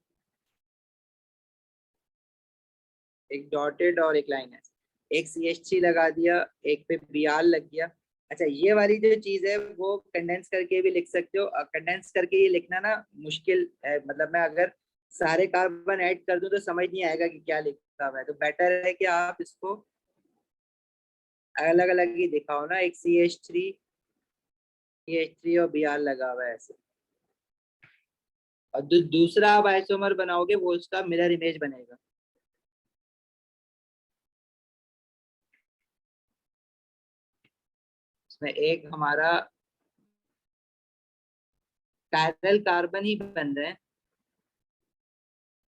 एक डॉटेड और एक लाइन है। एक CH3 लगा दिया, एक पे Br लग गया। अच्छा, ये वाली जो चीज है वो कंडेंस करके भी लिख सकते हो। कंडेंस करके ये लिखना ना मुश्किल है, मतलब मैं अगर सारे कार्बन ऐड कर दूं तो समझ नहीं आएगा कि क्या लिखा हुआ है। तो बेटर है कि आप इसको अलग अलग ही दिखाओ ना, एक CH3 और Br लगा हुआ है ऐसे। और दूसरा आप आइसोमर बनाओगे वो उसका मिरर इमेज बनेगा। इसमें एक हमारा पैरेलल कार्बन ही बन रहे हैं।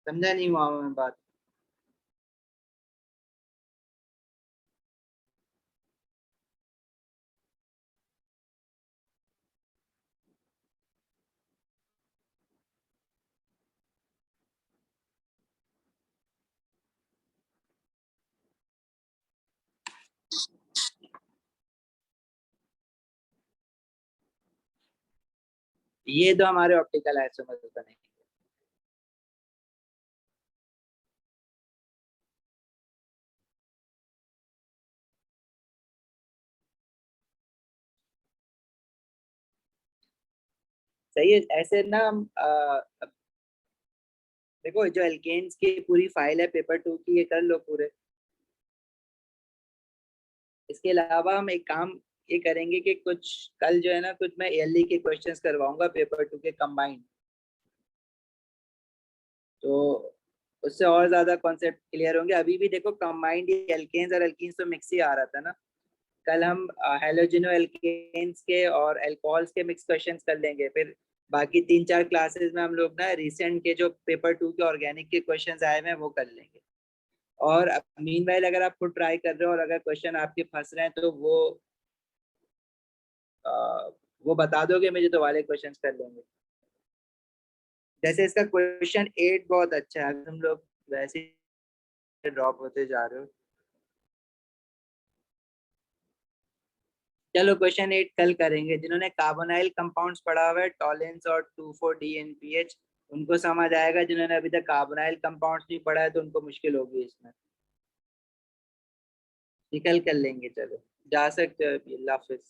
समझा नहीं हुआ मैं बात। ये तो हमारे ऑप्टिकल आइसोमर्स बनेंगे। सही है। ऐसे ना हम देखो, जो एल्केन्स की पूरी फाइल है पेपर 2 की, ये कर लो पूरे। इसके अलावा हम एक काम ये करेंगे कि कुछ कल जो है ना, कुछ मैं ELE के क्वेश्चंस करवाऊंगा पेपर 2 के कंबाइंड, तो उससे और ज्यादा कॉन्सेप्ट क्लियर होंगे। अभी भी देखो कंबाइंड एल्केन्स और एल्कीन्स तो मिक्स ही आ रहा था ना। कल हम हेलोजिनो एल्केन्स के और एल्कोहल्स के मिक्स क्वेश्चंस कर लेंगे। फिर बाकी 3-4 क्लासेस में हम लोग ना रिसेंट के जो पेपर 2 के ऑर्गेनिक के क्वेश्चंस आए हुए हैं वो कर लेंगे। और मीनवाइल अगर आप खुद ट्राई कर रहे हो और अगर क्वेश्चन आपके फंस रहे हैं तो वो बता दोगे मुझे, तो वाले क्वेश्चंस कर लेंगे। जैसे इसका क्वेश्चन 8 बहुत अच्छा है, तुम लोग वैसे ही ड्रॉप होते जा रहे हो। चलो क्वेश्चन 8 कल करेंगे। जिन्होंने कार्बोनाइल कंपाउंड्स पढ़ा हुआ है, टॉलेंस और 2,4-DNPH, उनको समझ आएगा। जिन्होंने अभी तक कार्बोनाइल कंपाउंड्स नहीं पढ़ा है तो उनको मुश्किल होगी इसमें। कल कर लेंगे। चलो जा सकते हो अभी। अल्लाह हाफिज।